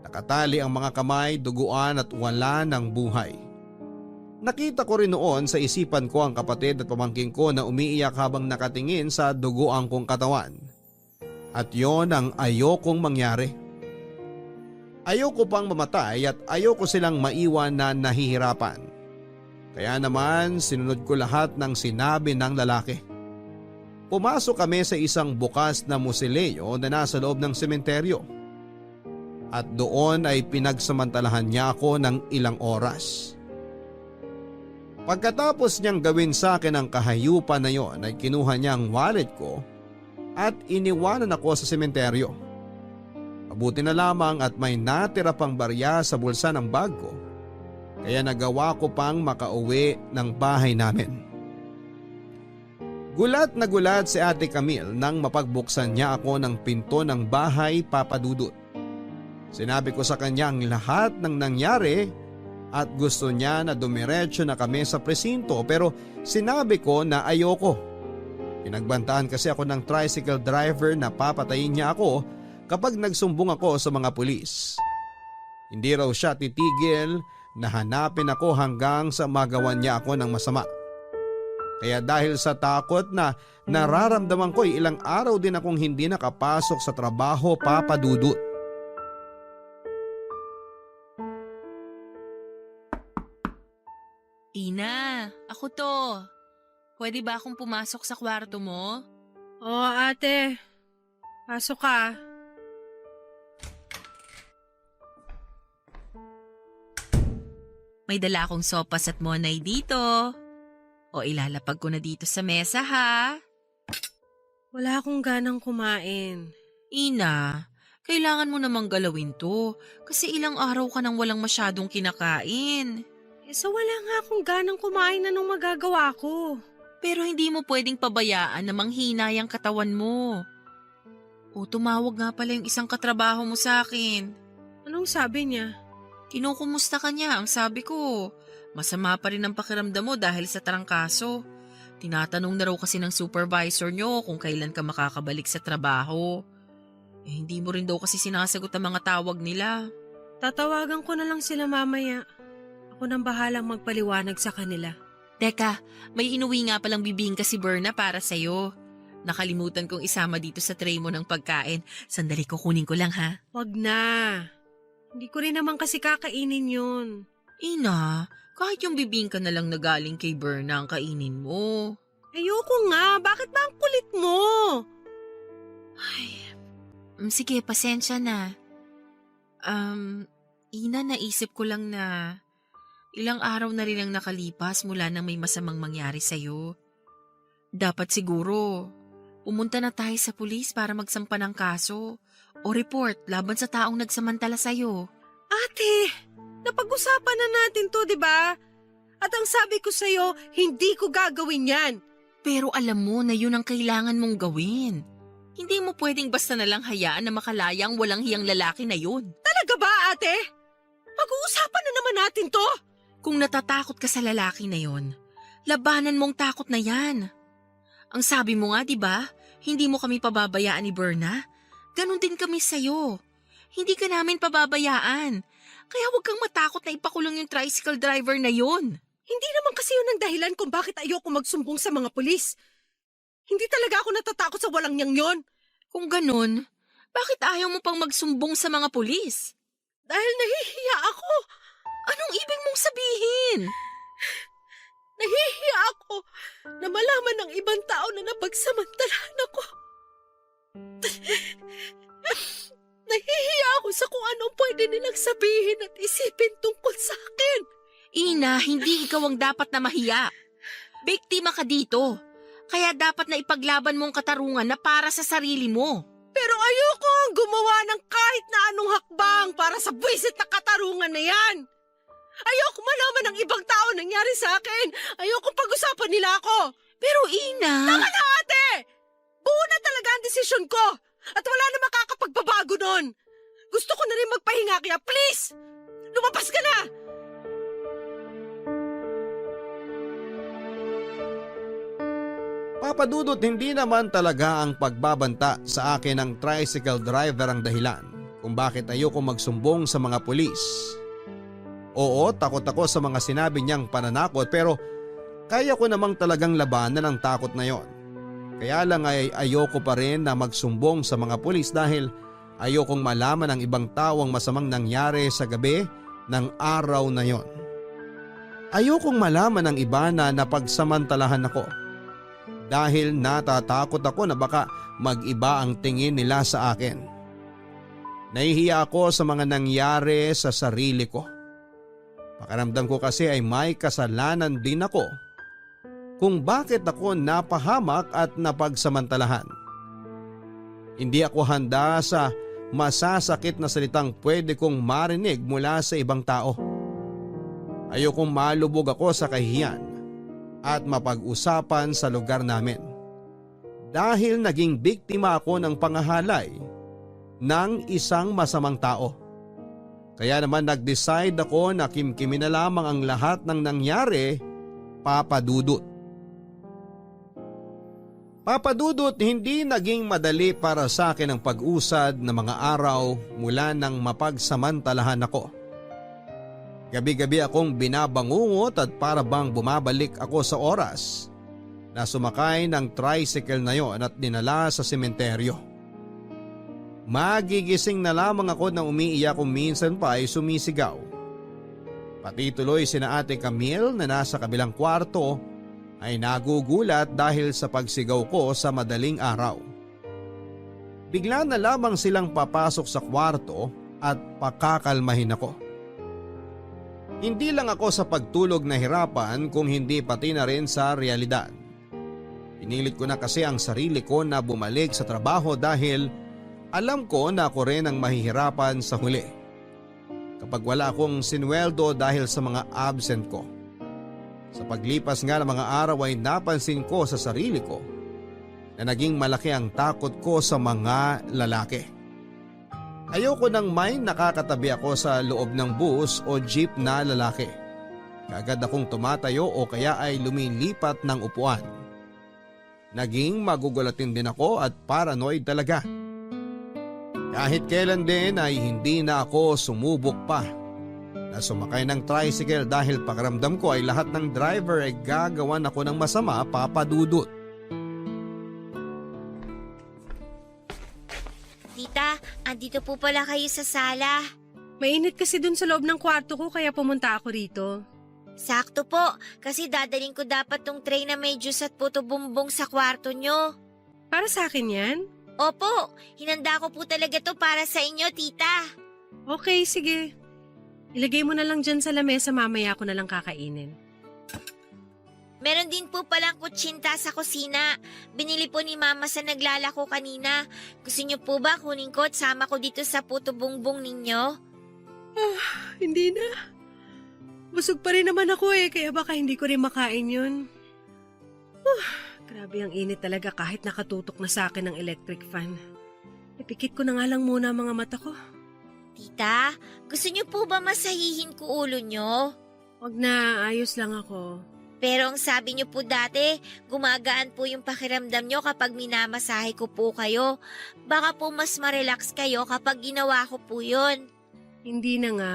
Nakatali ang mga kamay, duguan at wala ng buhay. Nakita ko rin noon sa isipan ko ang kapatid at pamangkin ko na umiiyak habang nakatingin sa duguan kong katawan. At yon ang ayokong mangyari. Ayoko pang mamatay at ayoko silang maiwan na nahihirapan. Kaya naman sinunod ko lahat ng sinabi ng lalaki. pumasok kami sa isang bukas na musileo na nasa loob ng sementeryo. At doon ay pinagsamantalahan niya ako ng ilang oras. Pagkatapos niyang gawin sa akin ang kahayupan na yon ay kinuha niya ang wallet ko at iniwanan ako sa sementeryo. Mabuti na lamang at may natira pang barya sa bulsa ng bag ko, kaya nagawa ko pang makauwi ng bahay namin. Gulat na gulat si Ate Camille nang mapagbuksan niya ako ng pinto ng bahay Papa Dudut. Sinabi ko sa kanya ang lahat ng nangyari at gusto niya na dumiretso na kami sa presinto, pero sinabi ko na ayoko. Pinagbantaan kasi ako ng tricycle driver na papatayin niya ako kapag nagsumbong ako sa mga pulis. Hindi raw siya titigil na hanapin ako hanggang sa magawan niya ako ng masama. Kaya dahil sa takot na nararamdaman ko, ilang araw din akong hindi nakapasok sa trabaho, Papa Dudut. Ina, ako to. Pwede ba akong pumasok sa kwarto mo? Oo, ate. Pasok ka. May dala akong sopas at monay dito. O ilalapag ko na dito sa mesa ha. Wala akong ganang kumain. Ina, kailangan mo namang galawin to kasi ilang araw ka nang walang masyadong kinakain. Wala nga akong ganang kumain, anong magagawa ko? Pero hindi mo pwedeng pabayaan na manghina yung katawan mo. O tumawag nga pala yung isang katrabaho mo sa akin. Anong sabi niya? Kinukumusta ka niya, ang sabi ko. Masama pa rin ang pakiramdam mo dahil sa trangkaso. Tinatanong na raw kasi ng supervisor nyo kung kailan ka makakabalik sa trabaho. Hindi mo rin daw kasi sinasagot ang mga tawag nila. Tatawagan ko na lang sila mamaya. Ako nang bahalang magpaliwanag sa kanila. Teka, may inuwi nga palang bibingka si Berna para sa'yo. Nakalimutan kong isama dito sa tray mo ng pagkain. Sandali, kukunin ko lang ha. Wag na. Hindi ko rin naman kasi kakainin yun. Ina, kahit yung bibingka na lang na galing kay Berna ang kainin mo. Ayoko nga. Bakit ba ang kulit mo? Sige, pasensya na. Ina, naisip ko lang na ilang araw na rin ang nakalipas mula nang may masamang mangyari sa'yo. Dapat siguro, pumunta na tayo sa pulis para magsampa ng kaso o report laban sa taong nagsamantala sa'yo. Ate, napag-usapan na natin to, di ba? At ang sabi ko sa'yo, hindi ko gagawin yan. Pero alam mo na yun ang kailangan mong gawin. Hindi mo pwedeng basta nalang hayaan na makalaya ang walang hiyang lalaki na yun. Talaga ba, ate? Pag-uusapan na naman natin to. Kung natatakot ka sa lalaki na yon, labanan mong takot na yan. Ang sabi mo nga, di ba? Hindi mo kami pababayaan ni Berna. Ganon din kami sa'yo. Hindi ka namin pababayaan. Kaya huwag kang matakot na ipakulong yung tricycle driver na yon. Hindi naman kasi yun ang dahilan kung bakit ayoko magsumbong sa mga pulis. Hindi talaga ako natatakot sa walang niyang yon. Kung ganon, bakit ayaw mo pang magsumbong sa mga pulis? Dahil nahihiya ako. Anong ibig mong sabihin? Nahihiya ako na malaman ng ibang tao na napagsamantalahan ako. Nahihiya ako sa kung anong pwede nilang sabihin at isipin tungkol sa akin. Ina, hindi ikaw ang dapat na mahiya. Biktima ka dito. Kaya dapat na ipaglaban mo ang katarungan na para sa sarili mo. Pero ayoko ang gumawa ng kahit na anong hakbang para sa buwisit na katarungan na yan. Ayoko malaman ng ibang tao nangyari sa akin. Ayoko pag-usapan nila ako. Pero Ina… Tama na, ate! Buo na talaga ang desisyon ko. At wala na makakapagbabago nun. Gusto ko na rin magpahinga kaya please, lumabas ka na! Papa Dudut, hindi naman talaga ang pagbabanta sa akin ng tricycle driver ang dahilan kung bakit ayoko magsumbong sa mga pulis. Oo, takot ako sa mga sinabi niyang pananakot pero kaya ko namang talagang labanan ang takot na yon. Kaya lang ay ayoko pa rin na magsumbong sa mga pulis dahil ayokong malaman ng ibang tao ang masamang nangyari sa gabi ng araw na yon. Ayokong malaman ng iba na napagsamantalahan ako. dahil natatakot ako na baka mag-iba ang tingin nila sa akin. Nahihiya ako sa mga nangyari sa sarili ko. Pakiramdam ko kasi ay may kasalanan din ako kung bakit ako napahamak at napagsamantalahan. Hindi ako handa sa masasakit na salitang pwede kong marinig mula sa ibang tao. Ayokong malubog ako sa kahihiyan at mapag-usapan sa lugar namin. Dahil naging biktima ako ng pangahalay ng isang masamang tao. Kaya naman nag-decide ako na kimkimin na lamang ang lahat ng nangyari, Papa Dudut. Papa Dudut, hindi naging madali para sa akin ang pag-usad ng mga araw mula nang mapagsamantalahan ako. Gabi-gabi akong binabangungot at para bang bumabalik ako sa oras na sumakay ng tricycle na yon at dinala sa sementeryo. Magigising na lamang ako nang umiiyak kung minsan pa ay sumisigaw. Pati tuloy sina Ate Camille na nasa kabilang kwarto ay nagugulat dahil sa pagsigaw ko sa madaling araw. Bigla na lamang silang papasok sa kwarto at pakakalmahin ako. Hindi lang ako sa pagtulog na hirapan kung hindi pati na rin sa realidad. Pinilit ko na kasi ang sarili ko na bumalik sa trabaho dahil alam ko na ako rin ang mahihirapan sa huli kapag wala akong sinweldo dahil sa mga absent ko. Sa paglipas nga ng mga araw ay napansin ko sa sarili ko na naging malaki ang takot ko sa mga lalaki. Ayoko nang may nakakatabi ako sa loob ng bus o jeep na lalaki. Kaagad akong tumatayo o kaya ay lumilipat ng upuan. Naging magugulatin din ako at paranoid talaga. Kahit kailan din ay hindi na ako sumubok pa na sumakay ng tricycle dahil pakiramdam ko ay lahat ng driver ay gagawan ako ng masama, Papa Dudut. Tita, andito po pala kayo sa sala. Mainit kasi dun sa loob ng kwarto ko kaya pumunta ako rito. Sakto po, kasi dadaling ko dapat tong tray na may juice at puto bumbong sa kwarto nyo. Para sa akin yan? Opo, hinanda ko po talaga to para sa inyo, tita. Okay, sige. Ilagay mo na lang dyan sa lamesa, mamaya ko na lang kakainin. Meron din po palang kutsinta sa kusina. Binili po ni Mama sa naglalako kanina. Gusto niyo po ba kunin ko at sama ko dito sa puto bumbong ninyo? Hindi na. Busog pa rin naman ako kaya baka hindi ko rin makain yun. Grabe ang init talaga kahit nakatutok na sa akin ng electric fan. Ipikit ko na nga lang muna ang mga mata ko. Tita, gusto niyo po ba masahihin ko ulo niyo? Wag na, ayos lang ako. Pero ang sabi niyo po dati, gumagaan po yung pakiramdam niyo kapag minamasahe ko po kayo. Baka po mas ma-relax kayo kapag ginawa ko po yun. Hindi na nga.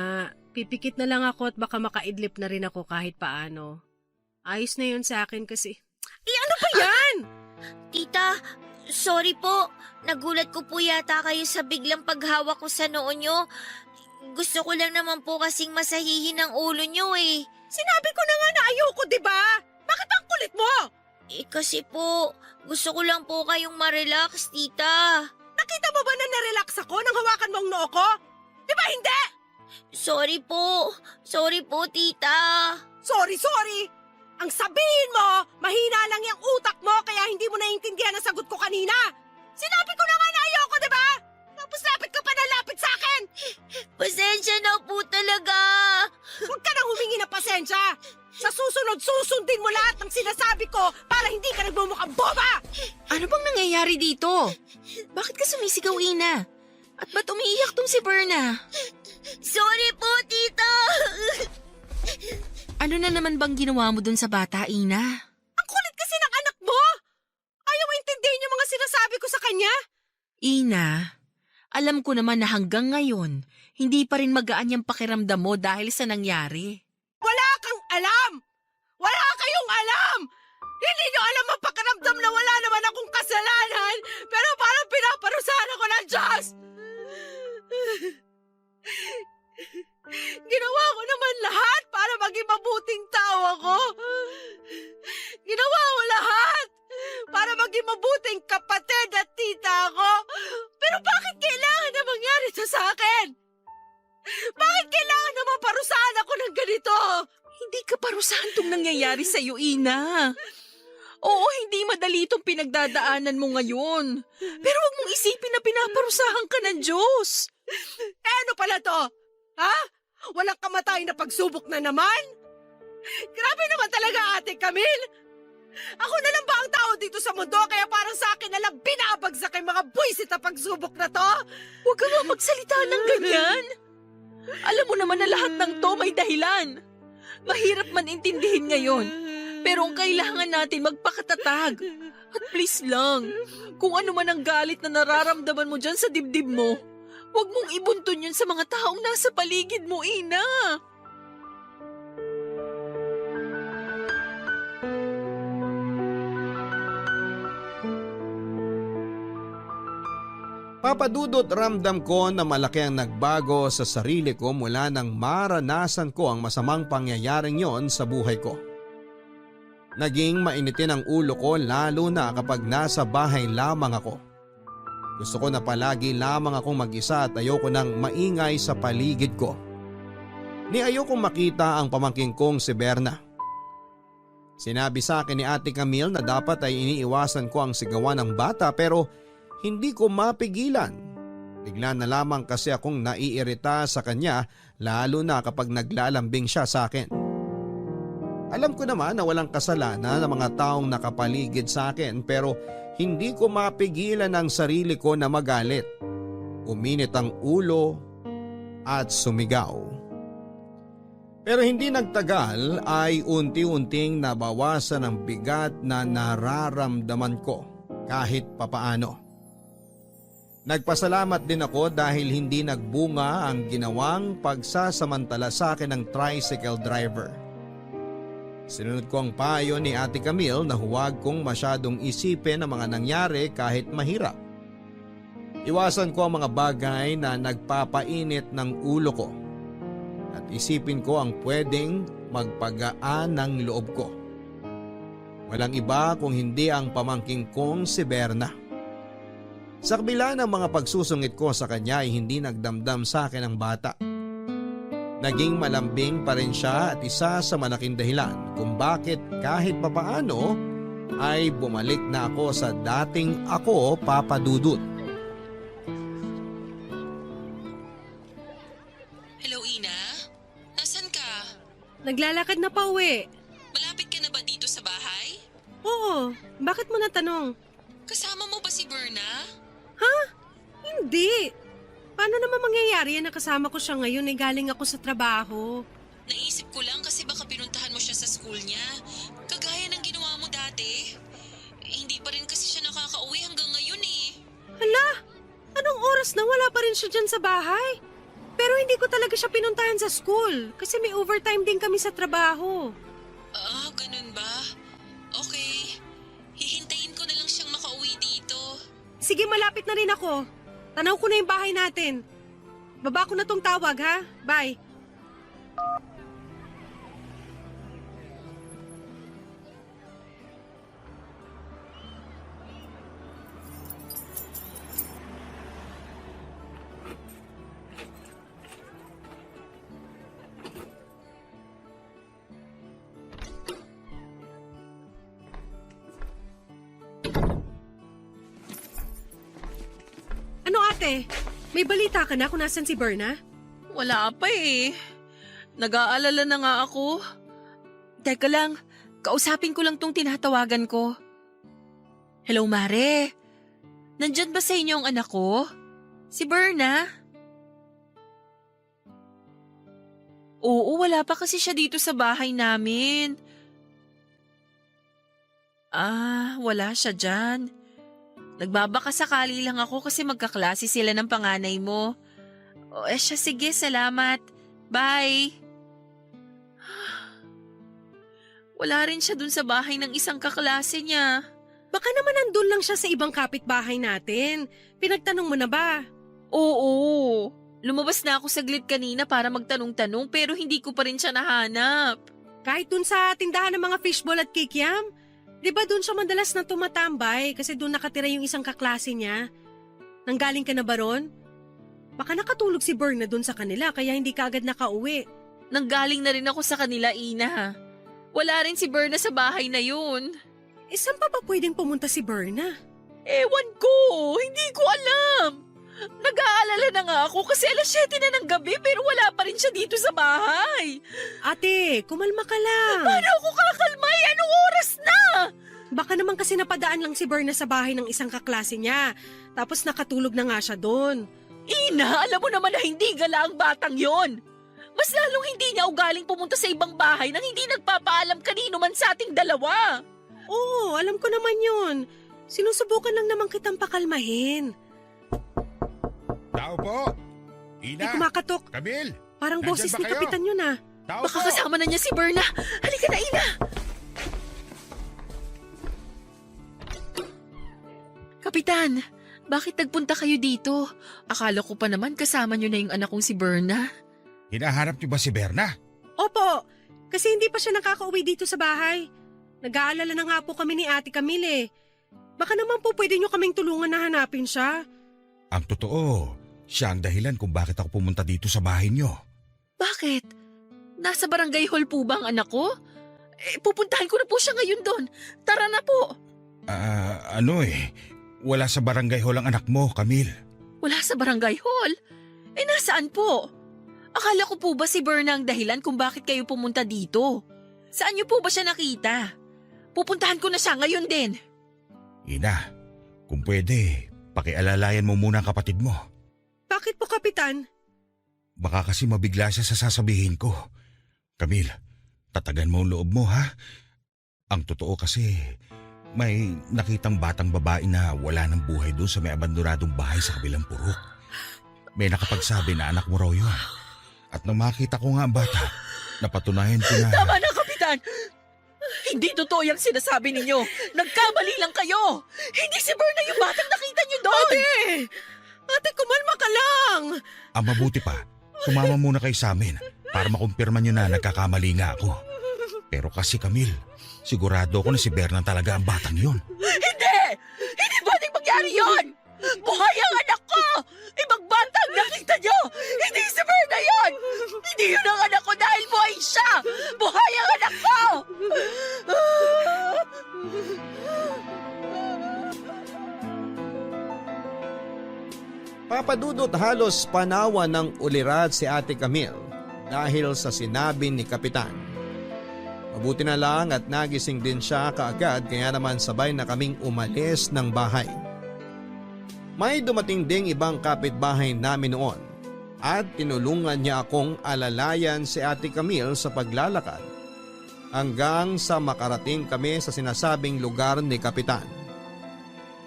Pipikit na lang ako at baka makaidlip na rin ako kahit paano. Ayos na yun sa akin kasi. Ano ba yan? Tita, sorry po. Nagulat ko po yata kayo sa biglang paghawak ko sa noo niyo. Gusto ko lang naman po kasing masahihin ang ulo niyo Sinabi ko na nga na ayoko, di ba? Bakit ang kulit mo? Kasi po, gusto ko lang po kayong ma-relax, tita. Nakita mo ba na narelax ako nang hawakan mo ang noo ko? Di ba hindi? Sorry po. Sorry po, tita. Sorry. Ang sabihin mo, mahina lang yung utak mo kaya hindi mo naiintindihan ang sagot ko kanina. Sinabi ko na nga na ayoko, di ba? Tapos lapit ka pa na lapit sa akin. Pasensya na po talaga. Huwag ka nang humingi ng pasensya. Sa susunod, susundin mo lahat ng sinasabi ko para hindi ka nagmumukhang boba. Ano bang nangyayari dito? Bakit ka sumisigaw, Ina? At ba't umiiyak tong si Berna? Sorry po, tita. Ano na naman bang ginawa mo dun sa bata, Ina? Ang kulit kasi ng anak mo. Ayaw maintindihin yung mga sinasabi ko sa kanya. Ina, alam ko naman na hanggang ngayon, hindi pa rin magaan yung pakiramdam mo dahil sa nangyari. Wala kang alam. Wala kayong alam. Hindi nyo alam ang pakiramdam na wala naman akong kasalanan pero parang pinaparusahan ako ng Diyos. Ginawa ko naman lahat para maging mabuting tao ako. Ginawa ko lahat maging mabuting kapatid at tita ako. Pero bakit kailangan na mangyari ito sa akin? Bakit kailangan na maparusahan ako ng ganito? Hindi ka parusahan tong nangyayari sa'yo, Ina. Oo, hindi madali itong pinagdadaanan mo ngayon. Pero huwag mong isipin na pinaparusahan ka ng Diyos. Ano pala to? Ha? Walang kamatay na pagsubok na naman? Grabe naman talaga, Ate Camille. Ako na lang ba ang tao dito sa mundo kaya parang sa akin na lang binabagsak ang mga buwisit na pagsubok na to? Huwag ka nga magsalita ng ganyan. Alam mo naman na lahat ng to may dahilan. Mahirap man intindihin ngayon. Pero ang kailangan natin magpakatatag. At please lang, kung ano man ang galit na nararamdaman mo dyan sa dibdib mo, huwag mong ibuntun yun sa mga taong nasa paligid mo, Ina. Papadudot, ramdam ko na malaki ang nagbago sa sarili ko mula nang maranasan ko ang masamang pangyayaring yon sa buhay ko. Naging mainitin ang ulo ko lalo na kapag nasa bahay lamang ako. Gusto ko na palagi lamang akong mag-isa at ayoko nang maingay sa paligid ko. Ni ayokong makita ang pamangking kong si Berna. Sinabi sa akin ni Ate Camille na dapat ay iniiwasan ko ang sigawan ng bata pero hindi ko mapigilan. Bigla na lamang kasi akong naiirita sa kanya lalo na kapag naglalambing siya sa akin. Alam ko naman na walang kasalanan ng mga taong nakapaligid sa akin pero hindi ko mapigilan ang sarili ko na magalit. Uminit ang ulo at sumigaw. Pero hindi nagtagal ay unti-unting nabawasan ang bigat na nararamdaman ko kahit papaano. Nagpasalamat din ako dahil hindi nagbunga ang ginawang pagsasamantala sa akin ng tricycle driver. Sinunod ko ang payo ni Ate Camille na huwag kong masyadong isipin ang mga nangyari kahit mahirap. Iwasan ko ang mga bagay na nagpapainit ng ulo ko at isipin ko ang pwedeng magpagaan ng loob ko. Walang iba kung hindi ang pamangking kong si Berna. Sa kabila ng mga pagsusungit ko sa kanya ay hindi nagdamdam sa akin ang bata. Naging malambing pa rin siya at isa sa malaking dahilan kung bakit kahit papaano ay bumalik na ako sa dating ako, Papa Dudut. Hello, Ina? Nasaan ka? Naglalakad na pa uwi. Malapit ka na ba dito sa bahay? Oo, bakit mo natanong? Kasama mo ba si Berna? Hindi. Paano naman mangyayari yan na kasama ko siya ngayon eh galing ako sa trabaho? Naisip ko lang kasi baka pinuntahan mo siya sa school niya. Kagaya ng ginawa mo dati. Hindi pa rin kasi siya nakakauwi hanggang ngayon eh. Hala, anong oras na wala pa rin siya dyan sa bahay? Pero hindi ko talaga siya pinuntahan sa school kasi may overtime din kami sa trabaho. Ah, ganun ba? Okay. Hihintayin ko na lang siyang makauwi dito. Sige, malapit na rin ako. Tanaw ko na yung bahay natin. Baba ko na tong tawag, ha? Bye. Ano ate? May balita ka na kung nasan si Berna? Wala pa eh. Nag-aalala na nga ako. Teka lang, kausapin ko lang tong tinatawagan ko. Hello, Mare. Nandyan ba sa inyo ang anak ko? Si Berna? Oo, wala pa kasi siya dito sa bahay namin. Ah, wala siya dyan. Nagbabaka sakali lang ako kasi magkaklase sila ng panganay mo. O siya, sige, salamat. Bye. Wala rin siya dun sa bahay ng isang kaklase niya. Baka naman nandun lang siya sa ibang kapitbahay natin. Pinagtanong mo na ba? Oo. Lumabas na ako saglit kanina para magtanong-tanong pero hindi ko pa rin siya nahanap. Kahit dun sa tindahan ng mga fishball at kikiam? Di ba doon siya madalas na tumatambay kasi doon nakatira yung isang kaklase niya? Nanggaling ka na ba ron? Baka nakatulog si Berna doon sa kanila kaya hindi ka agad nakauwi. Nanggaling na rin ako sa kanila, Ina. Wala rin si Berna sa bahay na yun. Eh saan pa ba pwedeng pumunta si Berna? Ewan ko, hindi ko alam. Nag-aalala na nga ako kasi 7:00 na ng gabi pero wala pa rin siya dito sa bahay. Ate, kumalma ka lang. Paano ako kakalmay? Anong oras na? Baka naman kasi napadaan lang si Berna sa bahay ng isang kaklase niya. Tapos nakatulog na nga siya doon. Ina, alam mo naman na hindi gala ang batang yon. Mas lalong hindi niya ugaling pumunta sa ibang bahay nang hindi nagpapaalam kanino man sa ating dalawa. Oo, alam ko naman yun. Sinusubukan lang naman kitang pakalmahin. Tao po! May Ina! kumakatok. Camille! Parang Nandyan boses ba ni kayo? Kapitan yun ah. Tao Baka po! kasama na niya si Berna. Halika na, Ina. Kapitan, bakit nagpunta kayo dito? Akala ko pa naman kasama niyo na yung anak kong si Berna. Hinahanap niyo ba si Berna? Opo, kasi hindi pa siya nakakauwi dito sa bahay. Nag-aalala na nga po kami ni Ate Camille. Baka naman po pwede nyo kaming tulungan na hanapin siya. Ang totoo, siya ang dahilan kung bakit ako pumunta dito sa bahay niyo. Bakit? Nasa barangay hall po ba ang anak ko? Pupuntahan ko na po siya ngayon doon. Tara na po. Wala sa barangay hall ang anak mo, Camille. Wala sa barangay hall? Nasaan po? Akala ko po ba si Berna ang dahilan kung bakit kayo pumunta dito? Saan niyo po ba siya nakita? Pupuntahan ko na siya ngayon din. Ina, kung pwede, pakialalayan mo muna ang kapatid mo. Bakit po, Kapitan? Baka kasi mabigla siya sa sasabihin ko. Camille, tatagan mo ang loob mo ha. Ang totoo kasi, may nakitang batang babae na wala ng buhay doon sa may abandonadong bahay sa kabilang purok. May nakapagsabi na anak mo raw yun. At nang makita ko nga ang bata, napatunayan ko na... Tama na, Kapitan! Hindi totoo yung sinasabi ninyo. Nagkamali lang kayo. Hindi si Berna yung batang nakita niyo doon. Ate, kumalma ka lang! Ang mabuti pa, sumama muna kayo sa amin para makumpirma nyo na nagkakamali nga ako. Pero kasi Camille, sigurado ako na si Berna talaga ang batang yun. Hindi! Hindi pwedeng mangyari yun! Buhay ang anak ko! Ibang bata ang nakita niyo! Hindi si Berna yun! Hindi yun ang anak ko dahil buhay siya! Buhay ang anak ko! Papadudot halos panawa ng ulirat si Ate Camille dahil sa sinabi ni Kapitan. Mabuti na lang at nagising din siya kaagad kaya naman sabay na kaming umalis ng bahay. May dumating ding ibang kapitbahay namin noon at tinulungan niya akong alalayan si Ate Camille sa paglalakad hanggang sa makarating kami sa sinasabing lugar ni Kapitan.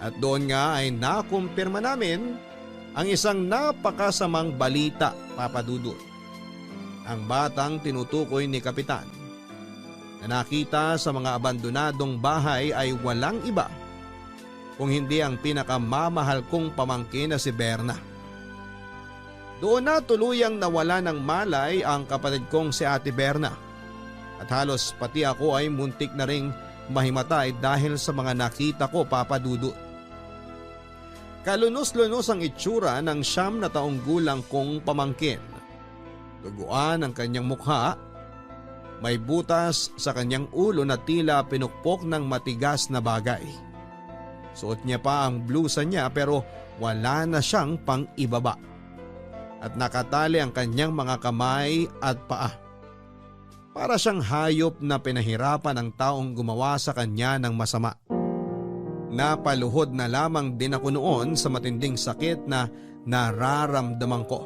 At doon nga ay nakumpirma namin ang isang napakasamang balita, Papa Dudut. Ang batang tinutukoy ni Kapitan na nakita sa mga abandonadong bahay ay walang iba kung hindi ang pinakamamahal kong pamangkin na si Berna. Doon na tuluyang nawala ng malay ang kapatid kong si Ate Berna at halos pati ako ay muntik na ring mahimatay dahil sa mga nakita ko, Papa Dudut. Kalunos-lunos ang itsura ng 9 na taong gulang kong pamangkin. Duguan ang kanyang mukha, may butas sa kanyang ulo na tila pinukpok ng matigas na bagay. Suot niya pa ang blusa niya pero wala na siyang pang-ibaba. At nakatali ang kanyang mga kamay at paa. Para siyang hayop na pinahirapan ng taong gumawa sa kanya ng masama. Napaluhod na lamang din ako noon sa matinding sakit na nararamdaman ko.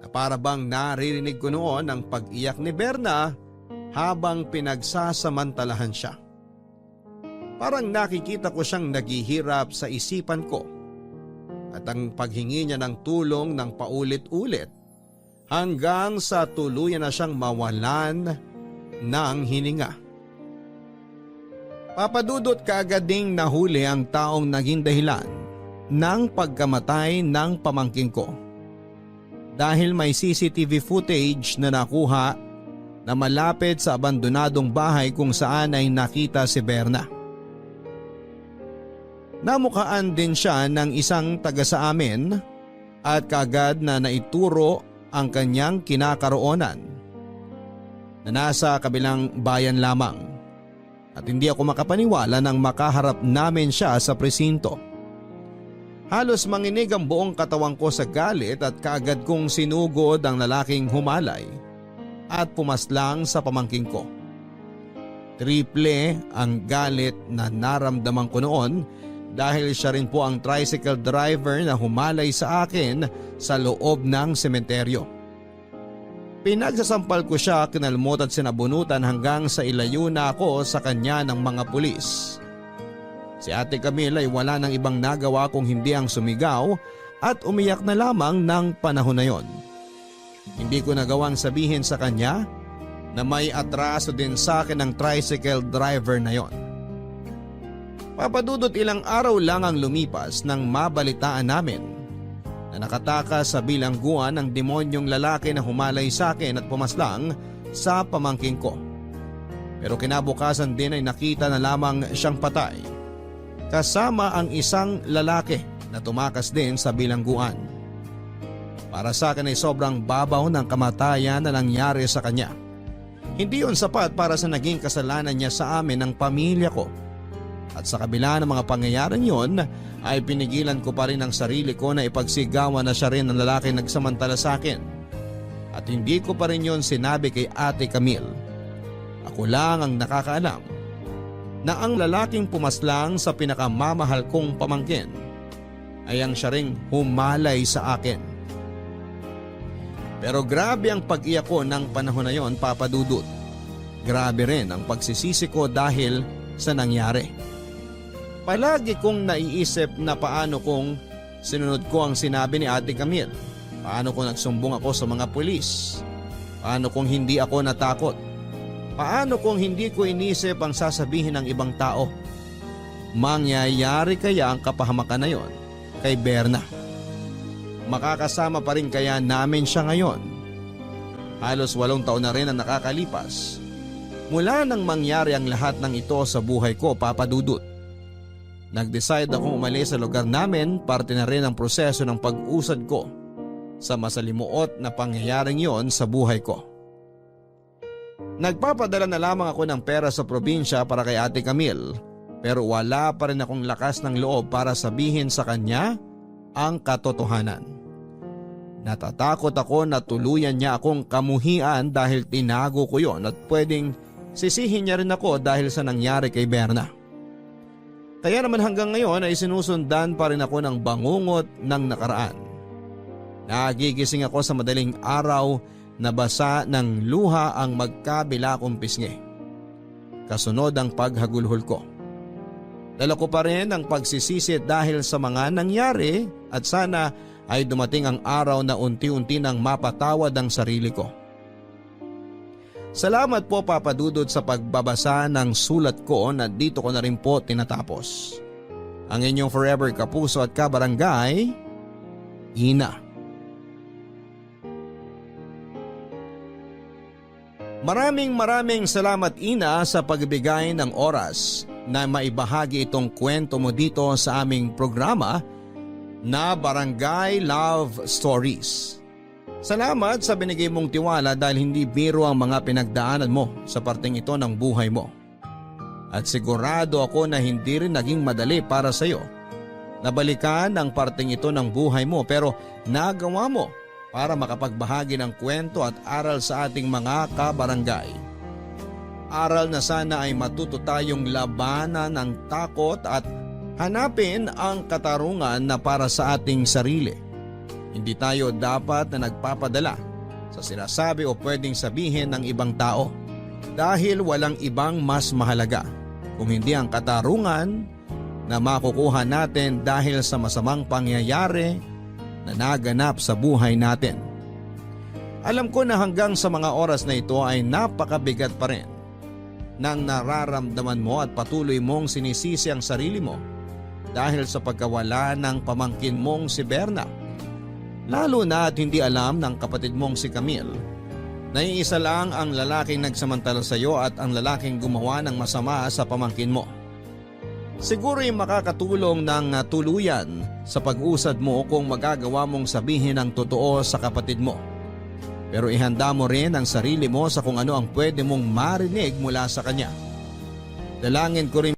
Na para bang naririnig ko noon ang pag-iyak ni Berna habang pinagsasamantalahan siya. Parang nakikita ko siyang naghihirap sa isipan ko at ang paghingi niya ng tulong ng paulit-ulit hanggang sa tuluyan na siyang mawalan ng hininga. Papadudot kaagad ding nahuli ang taong naging dahilan ng pagkamatay ng pamangkin ko. Dahil may CCTV footage na nakuha na malapit sa abandonadong bahay kung saan ay nakita si Berna. Namukaan din siya ng isang taga sa amin at kaagad na naituro ang kanyang kinakaroonan na nasa kabilang bayan lamang at hindi ako makapaniwala nang makaharap namin siya sa presinto. Halos manginig ang buong katawan ko sa galit at kaagad kong sinugod ang lalaking humalay at pumaslang sa pamangking ko. Triple ang galit na naramdaman ko noon dahil siya rin po ang tricycle driver na humalay sa akin sa loob ng sementeryo. Pinagsasampal ko siya, kinalmot at sinabunutan hanggang sa ilayo na ako sa kanya ng mga pulis. Si Ate Camille ay wala nang ibang nagawa kung hindi ang sumigaw at umiyak na lamang ng panahon na yon. Hindi ko nagawang sabihin sa kanya na may atraso din sa akin ng tricycle driver na yon. Papadudot ilang araw lang ang lumipas nang mabalitaan namin na nakatakas sa bilangguan ng demonyong lalaki na humalay sa akin at pumaslang sa pamangking ko. Pero kinabukasan din ay nakita na lamang siyang patay kasama ang isang lalaki na tumakas din sa bilangguan. Para sa akin ay sobrang babaw ng kamatayan na nangyari sa kanya. Hindi yon sapat para sa naging kasalanan niya sa amin ng pamilya ko. At sa kabila ng mga pangyayaring yon ay pinigilan ko pa rin ang sarili ko na ipagsigawan na siya rin ang lalaki nagsamantala sa akin. At hindi ko pa rin yon sinabi kay Ate Camille. Ako lang ang nakakaalam na ang lalaking pumaslang sa pinakamamahal kong pamangkin ay ang siya ring humalay sa akin. Pero grabe ang pag-iyak ko ng panahon na yon, Papa Dudut. Grabe rin ang pagsisisi ko dahil sa nangyari. Palagi kong naiisip na paano kung sinunod ko ang sinabi ni Ate Camille. Paano kung nagsumbong ako sa mga pulis? Paano kung hindi ako natakot? Paano kung hindi ko inisip ang sasabihin ng ibang tao? Mangyayari kaya ang kapahamakan na yon kay Berna? Makakasama pa rin kaya namin siya ngayon? Halos 8 taon na rin ang nakakalipas mula nang mangyari ang lahat ng ito sa buhay ko, Papa Dudut. Nag-decide akong umalis sa lugar namin, parte na rin ang proseso ng pag-usad ko sa masalimuot na pangyayaring yon sa buhay ko. Nagpapadala na lamang ako ng pera sa probinsya para kay Ate Camille, pero wala pa rin akong lakas ng loob para sabihin sa kanya ang katotohanan. Natatakot ako na tuluyan niya akong kamuhian dahil tinago ko yon at pwedeng sisihin niya rin ako dahil sa nangyari kay Berna. Kaya naman hanggang ngayon ay sinusundan pa rin ako ng bangungot ng nakaraan. Nagigising ako sa madaling araw na basa ng luha ang magkabila kong pisngi. Kasunod ang paghagulhol ko. Dala ko pa rin ang pagsisisi dahil sa mga nangyari at sana ay dumating ang araw na unti-unti nang mapatawad ang sarili ko. Salamat po, Papa Dudut, sa pagbabasa ng sulat ko na dito ko na rin po tinatapos. Ang inyong forever kapuso at kabarangay, Ina. Maraming salamat, Ina, sa pagbigay ng oras na maibahagi itong kwento mo dito sa aming programa na Barangay Love Stories. Salamat sa binigay mong tiwala dahil hindi biro ang mga pinagdaanan mo sa parteng ito ng buhay mo. At sigurado ako na hindi rin naging madali para sa iyo. Nabalikan ang parteng ito ng buhay mo pero nagawa mo para makapagbahagi ng kwento at aral sa ating mga kabarangay. Aral na sana ay matuto tayong labanan ng takot at hanapin ang katarungan na para sa ating sarili. Hindi tayo dapat na nagpapadala sa sinasabi o pwedeng sabihin ng ibang tao dahil walang ibang mas mahalaga kung hindi ang katarungan na makukuha natin dahil sa masamang pangyayari na naganap sa buhay natin. Alam ko na hanggang sa mga oras na ito ay napakabigat pa rin ng nararamdaman mo at patuloy mong sinisisi ang sarili mo dahil sa pagkawala ng pamangkin mong si Berna. Lalo na at hindi alam ng kapatid mong si Camille Naiisa lang ang lalaking nagsamantala sa iyo at ang lalaking gumawa ng masama sa pamangkin mo. Siguro'y makakatulong ng tuluyan sa pag-usad mo kung magagawa mong sabihin ang totoo sa kapatid mo. Pero ihanda mo rin ang sarili mo sa kung ano ang pwede mong marinig mula sa kanya. Dalangin ko rin